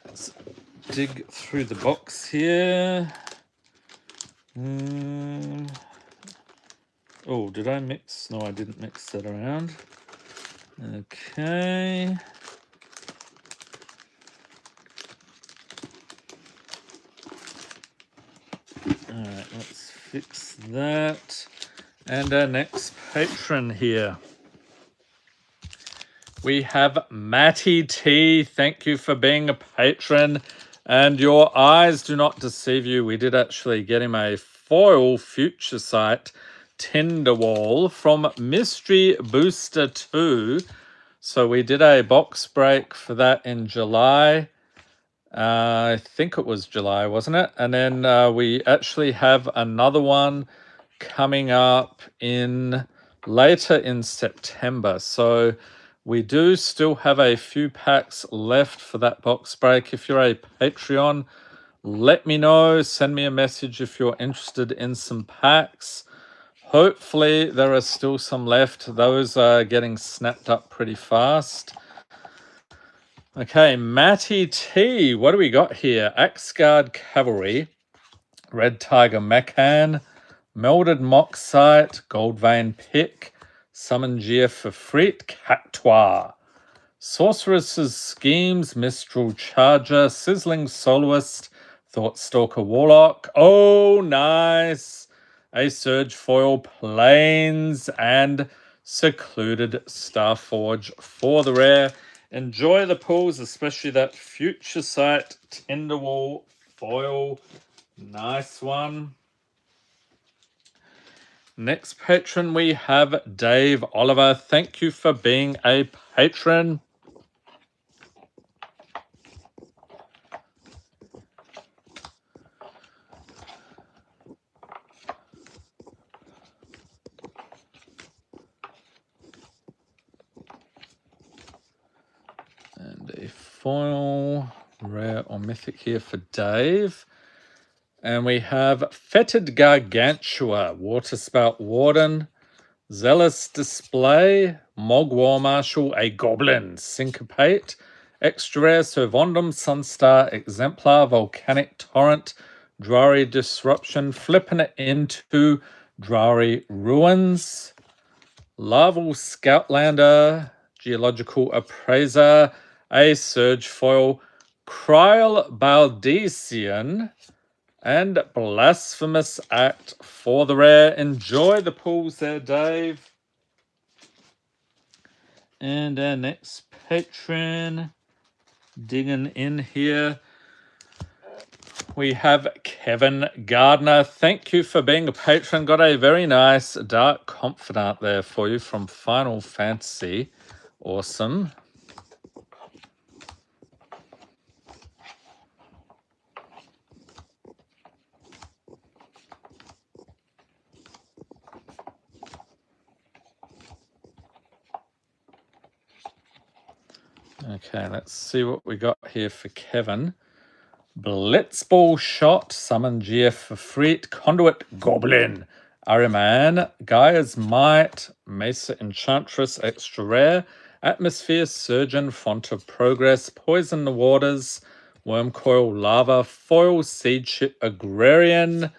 Let's dig through the box here. Oh, did I mix? No, I didn't mix that around. Okay. All right, let's fix that. And our next patron here. We have Matty T. Thank you for being a patron. And your eyes do not deceive you. We did actually get him a foil Future Sight Tinderwall from Mystery Booster 2. So we did a box break for that in July. I think it was July, wasn't it? And then we actually have another one coming up in later in September. So we do still have a few packs left for that box break. If you're a Patreon, let me know. Send me a message if you're interested in some packs. Hopefully there are still some left. Those are getting snapped up pretty fast. Okay, Matty T. What do we got here? Axguard Cavalry, Red Tiger Mechan, Melded Moxite, Gold Vein Pick, Summon Gear for Freet, Cactoire, Sorceress's Schemes, Mistral Charger, Sizzling Soloist, Thoughtstalker Warlock. Oh, nice! A Surge Foil Plains and Secluded Starforge for the rare. Enjoy the pulls, especially that Future Sight Tinderwall foil. Nice one. Next patron, we have Dave Oliver. Thank you for being a patron. And a foil, rare or mythic here for Dave. And we have Fetid Gargantua, Waterspout Warden, Zealous Display, Mog War Marshal, a Goblin, Syncopate, Extra Rare, Servondum, Sunstar, Exemplar, Volcanic Torrent, Drari Disruption, flipping it into Drari Ruins, Larval Scoutlander, Geological Appraiser, a Surge Foil, Kryl Baldesian, and Blasphemous Act for the rare. Enjoy the pulls there, Dave. And our next patron, digging in here, we have Kevin Gardner. Thank you for being a patron. Got a very nice Dark Confidant there for you from Final Fantasy. Awesome. Okay, let's see what we got here for Kevin. Blitzball Shot, Summon GF for Freet, Conduit Goblin, Ariman, Gaia's Might, Mesa Enchantress, Extra Rare, Atmosphere Surgeon, Font of Progress, Poison the Waters, Wormcoil Lava, Foil Seed Ship Agrarian,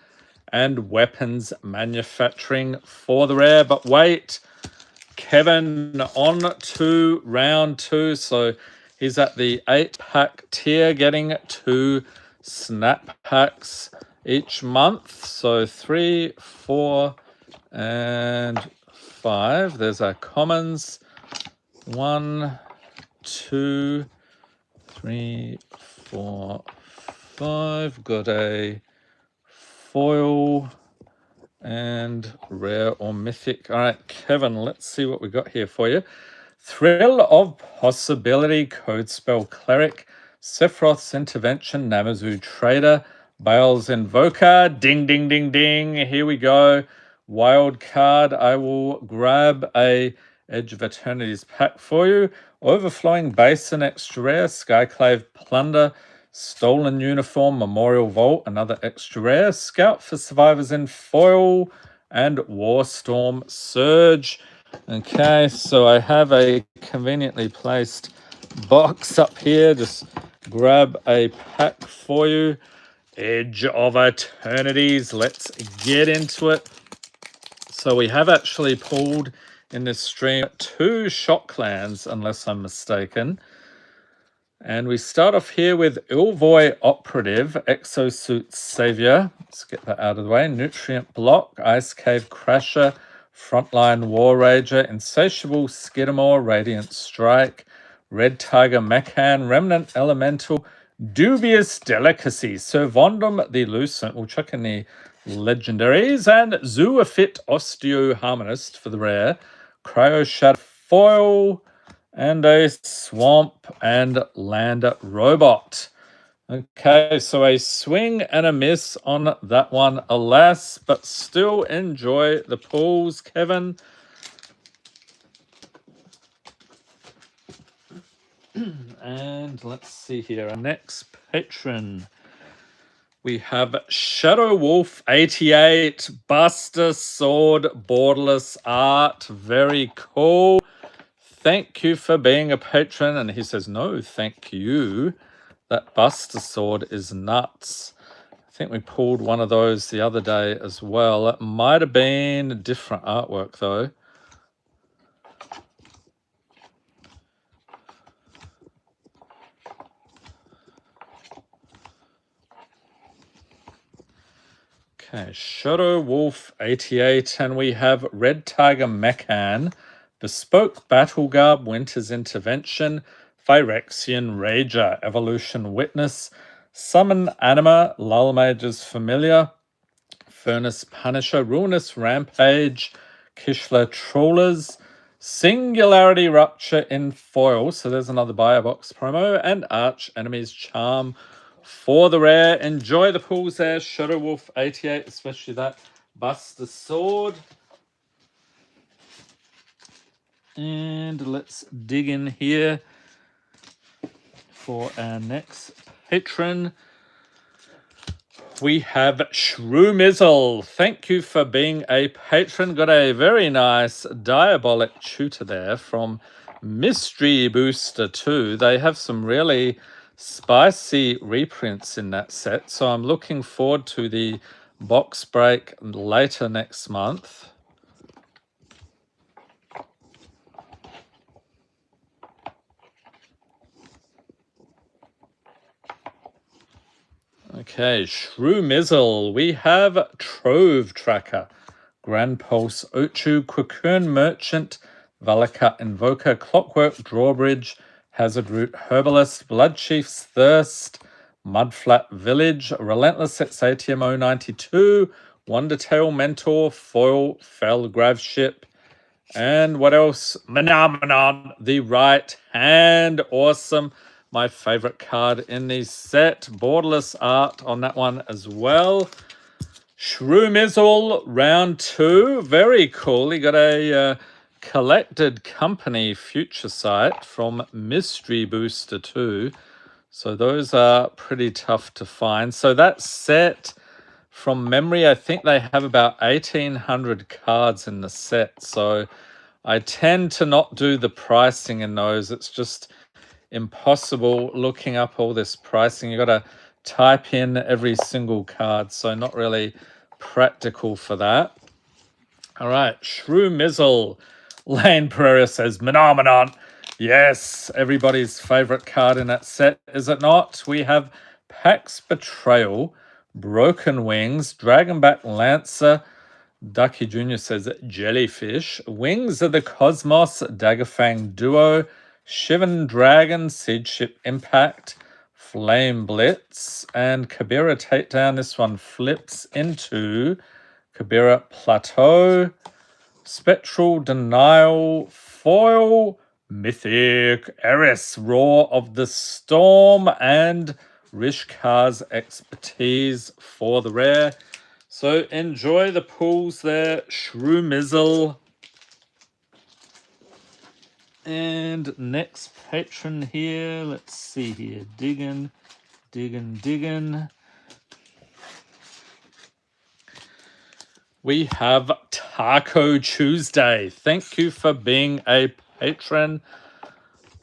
and Weapons Manufacturing for the rare. But wait, Kevin on to round 2, so he's at the 8-pack tier, getting 2 snap packs each month. So 3, 4, and 5. There's our commons. 1, 2, 3, 4, 5. Got a foil and rare or mythic. All right, Kevin, let's see what we got here for you. Thrill of Possibility, Code Spell Cleric, Sephiroth's Intervention, Namazu Trader, Bale's Invoker, ding, ding, ding, ding. Here we go. Wild card. I will grab a Edge of Eternity's pack for you. Overflowing Basin, Extra Rare, Skyclave Plunder, Stolen Uniform, Memorial Vault, another Extra Rare, Scout for Survivors in Foil, and Warstorm Surge. Okay, so I have a conveniently placed box up here. Just grab a pack for you. Edge of Eternities. Let's get into it. So we have actually pulled in this stream 2 Shock Clans, unless I'm mistaken. And we start off here with Ilvoy Operative, Exosuit Savior. Let's get that out of the way. Nutrient Block, Ice Cave Crasher, Frontline War Rager, Insatiable Skidamore, Radiant Strike, Red Tiger Mechan, Remnant Elemental, Dubious Delicacy, Servondum the Lucent, we'll chuck in the legendaries, and Zoofit Osteo Harmonist for the rare, Cryo Shadow Foil, and a Swamp and Land Robot. Okay, so a swing and a miss on that one, alas, but still enjoy the pools, Kevin. And let's see here, our next patron. We have Shadow Wolf 88, Buster Sword, Borderless Art. Very cool. Thank you for being a patron. And he says, no, thank you. That Buster Sword is nuts. I think we pulled one of those the other day as well. It might have been different artwork, though. Okay, Shadow Wolf 88, and we have Red Tiger Mechan, Bespoke Battle Garb, Winter's Intervention, Phyrexian Rager, Evolution Witness, Summon Anima, Lull Mage's Familiar, Furnace Punisher, Ruinous Rampage, Kishla Trawlers, Singularity Rupture in foil, so there's another buyer box promo, and Arch Enemy's Charm for the rare. Enjoy the pools there, Shadow Wolf 88, especially that Buster Sword. And let's dig in here for our next patron. We have Shroomizzle. Thank you for being a patron. Got a very nice Diabolic Tutor there from Mystery Booster 2. They have some really spicy reprints in that set, so I'm looking forward to the box break later next month. Okay, Shroomizzle. We have Trove Tracker, Grand Pulse Ochu, Cocoon Merchant, Valakut Invoker, Clockwork Drawbridge, Hazard Root Herbalist, Bloodchief's Thirst, Mudflat Village, Relentless Exatium 092, Wondertail Mentor, Foil Fell Graveship, and what else? Phenomenon, the right hand. Awesome. My favorite card in the set. Borderless art on that one as well. Shroomizzle round 2. Very cool. He got a collected company future sight from Mystery Booster 2. So those are pretty tough to find. So that set, from memory, I think they have about 1,800 cards in the set. So I tend to not do the pricing in those. It's just impossible looking up all this pricing. You got to type in every single card, so not really practical for that. All right, Shroomizzle. Lane Pereira says, Phenomenon. Yes, everybody's favorite card in that set, is it not? We have Pax Betrayal, Broken Wings, Dragonback Lancer, Ducky Jr. says Jellyfish, Wings of the Cosmos, Daggerfang Duo, Shivan Dragon, Siege Ship Impact, Flame Blitz, and Kabira Takedown. This one flips into Kabira Plateau, Spectral Denial, Foil, Mythic, Eris, Roar of the Storm, and Rishkar's Expertise for the rare. So enjoy the pools there, Shroomizzle. And next patron here, let's see here, digging. We have Taco Tuesday. Thank you for being a patron.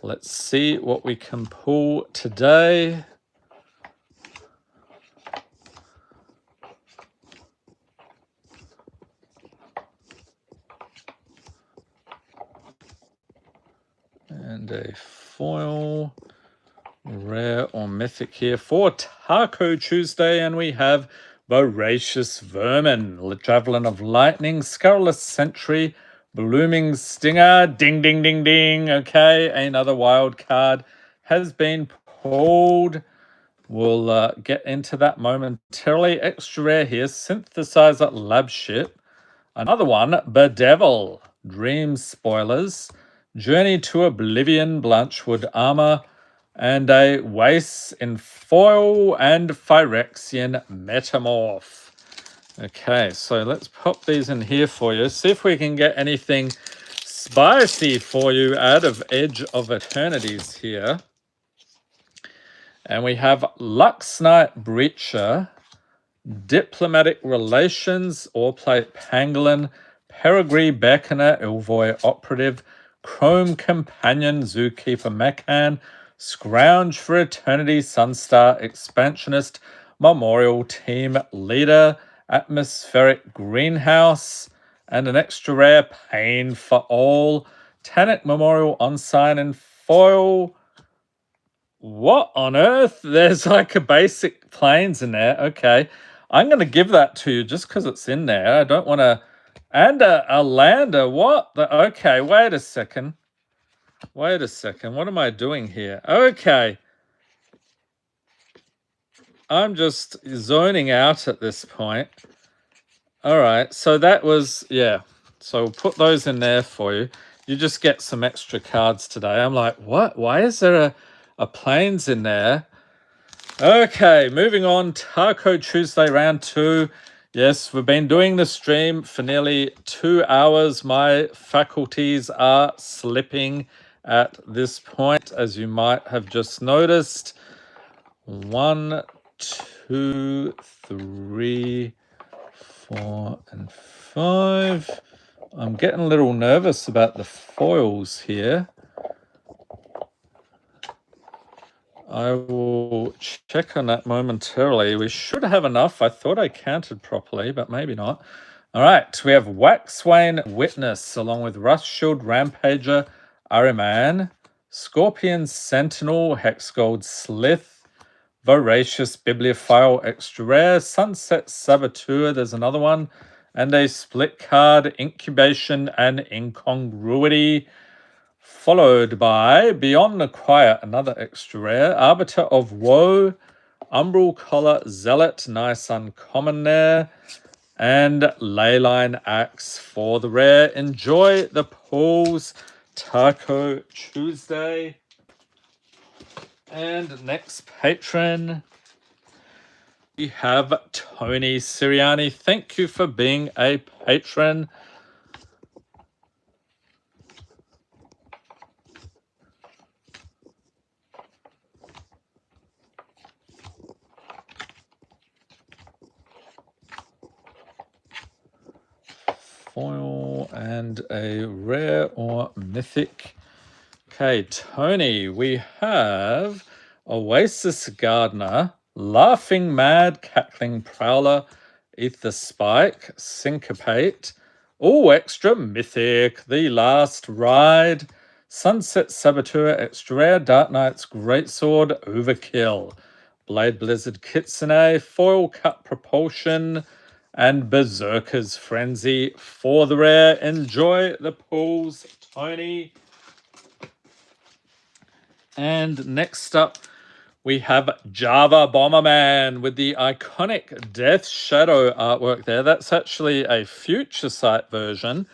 Let's see what we can pull today. And a foil, rare or mythic here for Taco Tuesday. And we have Voracious Vermin, Javelin of Lightning, Scurrilous Sentry, Blooming Stinger, ding, ding, ding, ding. Okay, another wild card has been pulled. We'll get into that momentarily. Extra rare here, Synthesizer Lab Ship. Another one, Bedevil, Dream Spoilers, Journey to Oblivion, Blanchwood Armor, and a Wace in foil and Phyrexian Metamorph. Okay, so let's pop these in here for you. See if we can get anything spicy for you out of Edge of Eternities here. And we have Lux Knight Breacher, Diplomatic Relations, Allplate Pangolin, Peregrine Beckoner, Ilvoy Operative, Chrome Companion, Zookeeper Mechan, Scrounge for Eternity, Sunstar Expansionist, Memorial Team Leader, Atmospheric Greenhouse, and an extra rare Pain for All, Tannic Memorial Unsign in foil. What on earth? There's like a basic planes in there. Okay. I'm going to give that to you just because it's in there. I don't want to... And a lander. What? Okay, wait a second. Wait a second. What am I doing here? Okay. I'm just zoning out at this point. All right. So that was... Yeah. So we'll put those in there for you. You just get some extra cards today. I'm like, what? Why is there a planes in there? Okay, moving on. Taco Tuesday round 2. Yes, we've been doing the stream for nearly 2 hours. My faculties are slipping at this point, as you might have just noticed. 1, 2, 3, 4, and 5. I'm getting a little nervous about the foils here. I will check on that momentarily. We should have enough. I thought I counted properly, but maybe not. All right, we have Waxswain Witness, along with Rust Shield Rampager, Ariman, Scorpion Sentinel, Hexgold Slith, Voracious Bibliophile Extra Rare, Sunset Saboteur, there's another one, and a split card, Incubation and Incongruity, followed by Beyond the Quiet, another extra rare, Arbiter of Woe, Umbral Collar Zealot, nice uncommon there, and Leyline Axe for the rare. Enjoy the pulls, Taco Tuesday. And next patron, we have Tony Siriani. Thank you for being a patron. Foil and a rare or mythic. Okay, Tony, we have Oasis Gardener, Laughing Mad, Cackling Prowler, Ether Spike, Syncopate, all extra mythic, The Last Ride, Sunset Saboteur, extra rare, Dark Knight's Greatsword, Overkill, Blade Blizzard Kitsune, Foil Cut Propulsion, and Berserker's Frenzy for the rare. Enjoy the pulls, Tony. And next up, we have Java Bomberman with the iconic Death Shadow artwork there. That's actually a Future Sight version.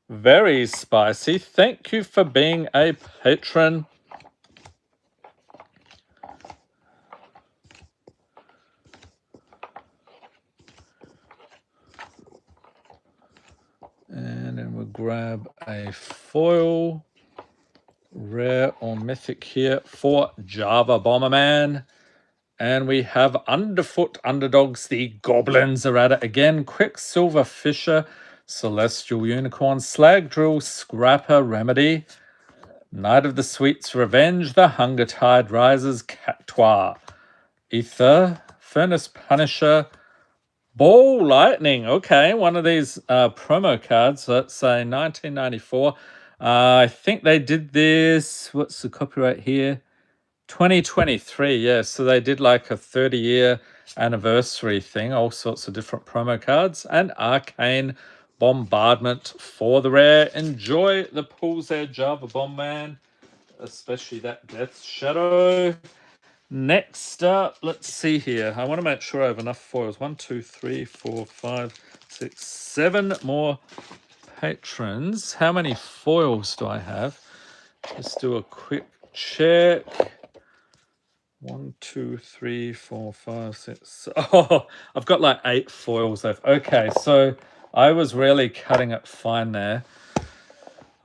Very spicy. Thank you for being a patron. And then we'll grab a foil, rare or mythic here for Java Bomberman. And we have Underfoot Underdogs, the Goblins are at it again. Quicksilver Fisher, Celestial Unicorn, Slag Drill, Scrapper Remedy, Knight of the Sweets Revenge, The Hunger Tide Rises, Cactoire, Ether, Furnace Punisher, Ball Lightning. Okay, one of these promo cards. Let's say 1994. I think they did this. What's the copyright here? 2023, yeah. So they did like a 30-year anniversary thing, all sorts of different promo cards, and Arcane Bombardment for the rare. Enjoy the pools there, Java Bomb Man, especially that Death Shadow. Next up, let's see here. I want to make sure I have enough foils. 1, 2, 3, 4, 5, 6, 7 more patrons. How many foils do I have? Let's do a quick check. 1, 2, 3, 4, 5, 6. Oh, I've got like 8 foils left. Okay, so I was really cutting it fine there.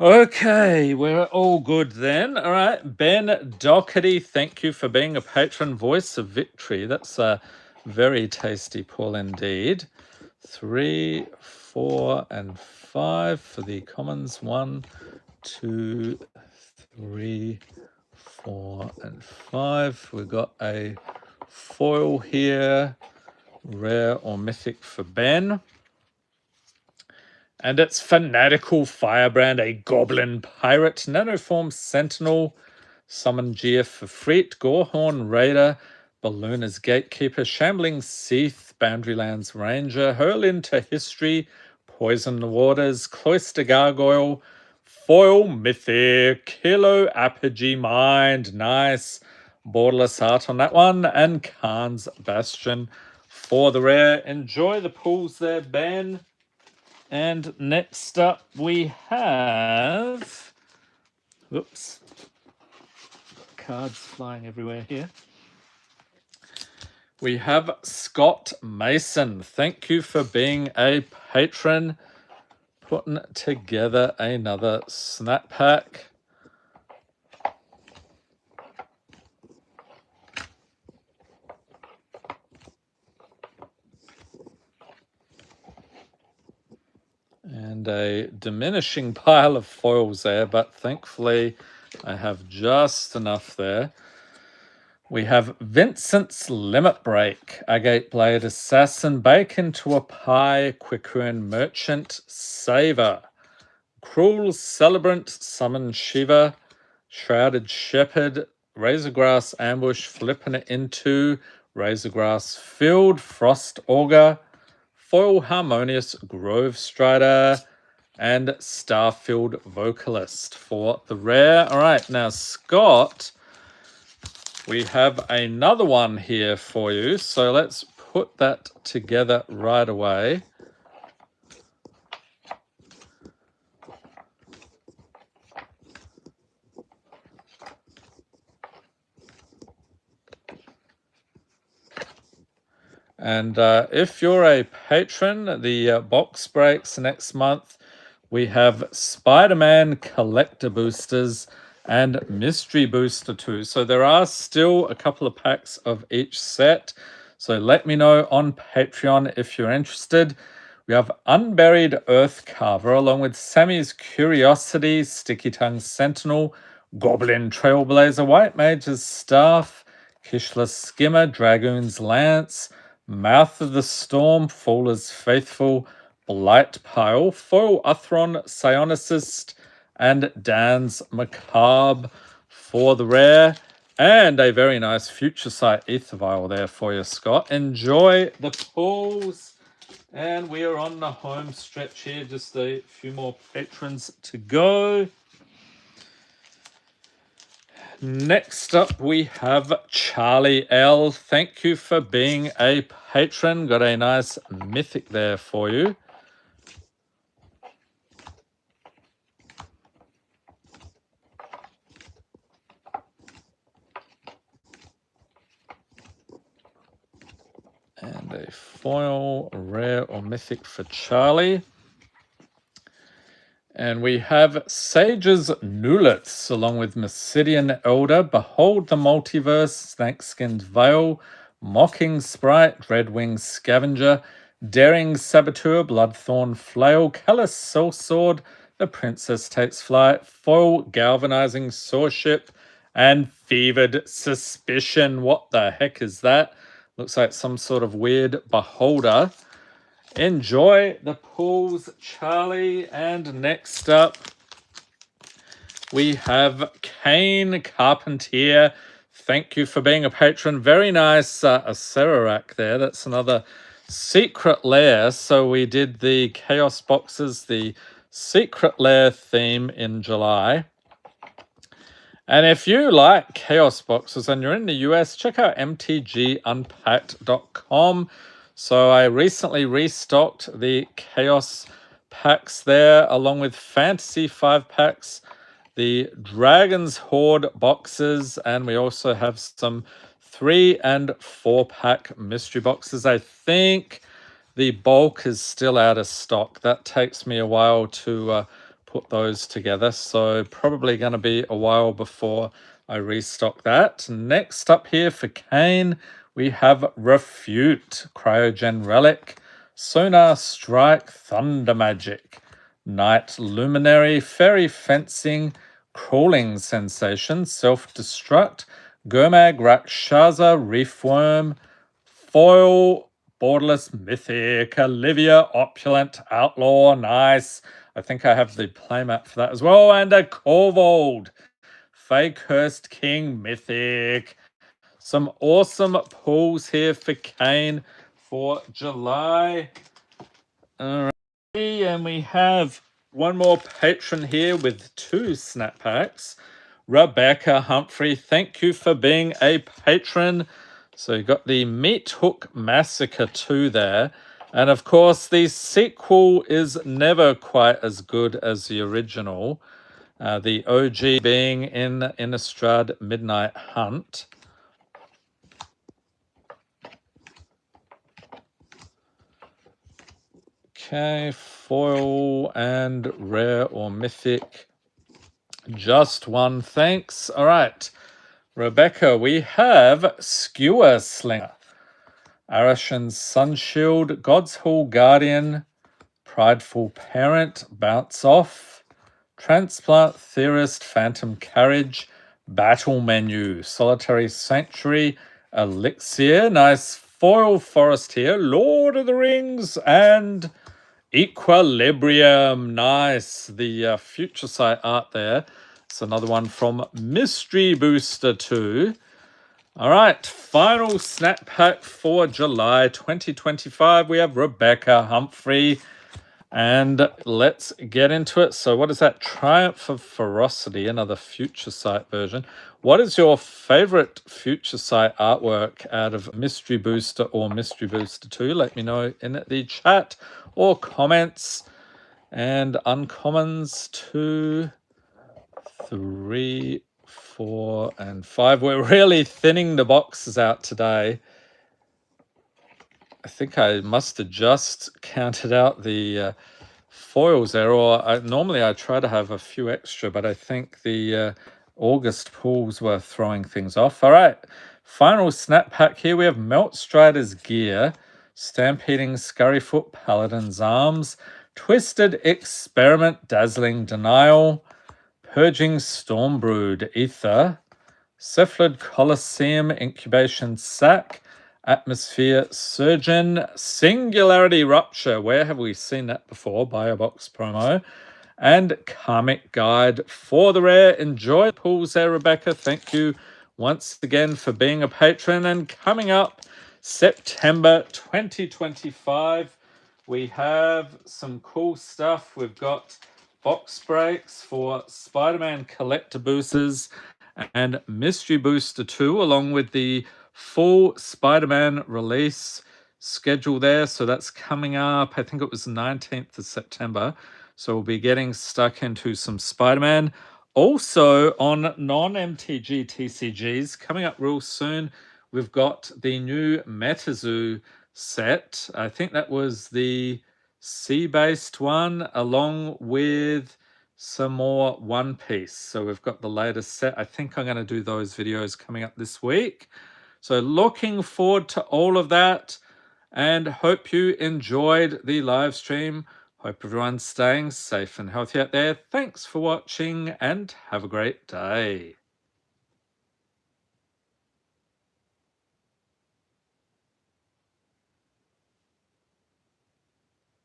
Okay, we're all good then. All right, Ben Doherty, thank you for being a patron. Voice of Victory. That's a very tasty pull indeed. 3, 4, and 5 for the commons. 1, 2, 3, 4, and 5. We've got a foil here, rare or mythic for Ben. And it's Fanatical Firebrand, a Goblin Pirate, Nanoform Sentinel, Summon GF for Freet, Gorehorn Raider, Ballooner's Gatekeeper, Shambling Seath, Boundarylands Ranger, Hurl into History, Poison the Waters, Cloister Gargoyle, Foil Mythic, Kilo Apogee Mind, nice, Borderless Art on that one, and Khan's Bastion for the rare. Enjoy the pools there, Ben. And next up we have, whoops, cards flying everywhere here. We have Scott Mason. Thank you for being a patron, putting together another snap pack. And a diminishing pile of foils there, but thankfully I have just enough there. We have Vincent's Limit Break, Agate Blade Assassin, Bake into a Pie, Quickruin Merchant, Saver, Cruel Celebrant, Summon Shiva, Shrouded Shepherd, Razorgrass Ambush, Flipping it into Razorgrass Field, Frost Augur, Foil Harmonious Grove Strider, and Starfield Vocalist for the rare. All right, now Scott, we have another one here for you, so let's put that together right away. And if you're a patron, the box breaks next month. We have Spider-Man Collector Boosters and Mystery Booster 2. So there are still a couple of packs of each set. So let me know on Patreon if you're interested. We have Unburied Earth Carver along with Sammy's Curiosity, Sticky Tongue Sentinel, Goblin Trailblazer, White Mage's Staff, Kishla Skimmer, Dragoon's Lance, Mouth of the Storm, Faller's Faithful, Blight Pile, Foil Uthron, Psionicist, and Dan's Macabre for the rare. And a very nice Future Sight Ether Vial there for you, Scott. Enjoy the pulls. And we are on the home stretch here. Just a few more patrons to go. Next up, we have Charlie L. Thank you for being a patron. Got a nice mythic there for you. And a foil, rare or mythic for Charlie. And we have Sage's Nulets, along with Mysidian Elder, Behold the Multiverse, Snakeskinned Veil, Mocking Sprite, Dreadwing Scavenger, Daring Saboteur, Bloodthorn Flail, Callous Sellsword, The Princess Takes Flight, Foil Galvanizing Sawship, and Fevered Suspicion. What the heck is that? Looks like some sort of weird beholder. Enjoy the pulls, Charlie. And next up, we have Kane Carpentier. Thank you for being a patron. Very nice Acerarak there. That's another secret lair. So we did the Chaos boxes, the secret lair theme in July. And if you like Chaos boxes and you're in the US, check out mtgunpacked.com. So I recently restocked the Chaos packs there, along with Fantasy 5 packs, the Dragon's Horde boxes, and we also have some 3 and 4 pack mystery boxes. I think the bulk is still out of stock. That takes me a while to put those together, so probably going to be a while before I restock that. Next up here for Kane, we have Refute, Cryogen Relic, Sonar Strike, Thunder Magic, Night Luminary, Fairy Fencing, Crawling Sensation, Self-Destruct, Gurmag Rakshasa, Reefworm, Foil, Borderless Mythic, Olivia, Opulent, Outlaw, nice. I think I have the playmat for that as well. And a Corvold, Fey Cursed King, Mythic. Some awesome pulls here for Kane for July. All right. And we have one more patron here with 2 snap packs. Rebecca Humphrey, thank you for being a patron. So you got the Meat Hook Massacre 2 there. And of course, the sequel is never quite as good as the original. The OG being in Innistrad Midnight Hunt. Okay, foil and rare or mythic. Just one, thanks. All right, Rebecca, we have Skewer Slinger, Arashan's Sunshield, God's Hall Guardian, Prideful Parent, Bounce Off, Transplant Theorist, Phantom Carriage, Battle Menu, Solitary Sanctuary, Elixir, nice foil forest here, Lord of the Rings, and Equilibrium, nice. The Future Sight art there. It's another one from Mystery Booster 2. All right, final snap pack for July 2025. We have Rebecca Humphrey. And let's get into it. So what is that? Triumph of Ferocity, another Future Sight version. What is your favorite Future Sight artwork out of Mystery Booster or Mystery Booster 2? Let me know in the chat or comments. And uncommons 2, 3, 4, and 5. We're really thinning the boxes out today. I think I must have just counted out the foils there, or normally I try to have a few extra, but I think the August pulls were throwing things off. All right, final snap pack here. We have Melt Strider's Gear, Stampeding Scurryfoot, Paladin's Arms, Twisted Experiment, Dazzling Denial, Purging Stormbrood, Ether, Cephalid Colosseum, Incubation Sack, Atmosphere Surgeon, Singularity Rupture. Where have we seen that before? Buy a box promo. And Karmic Guide for the rare. Enjoy the pulls there, Rebecca. Thank you once again for being a patron. And coming up, September 2025, we have some cool stuff. We've got box breaks for Spider-Man Collector Boosters and Mystery Booster 2, along with the full Spider-Man release schedule there. So that's coming up, I think it was the 19th of September. So we'll be getting stuck into some Spider-Man. Also on non-MTG TCGs, coming up real soon, we've got the new MetaZoo set. I think that was the sea-based one, along with some more One Piece. So we've got the latest set. I think I'm going to do those videos coming up this week. So looking forward to all of that, and hope you enjoyed the live stream. Hope everyone's staying safe and healthy out there. Thanks for watching and have a great day.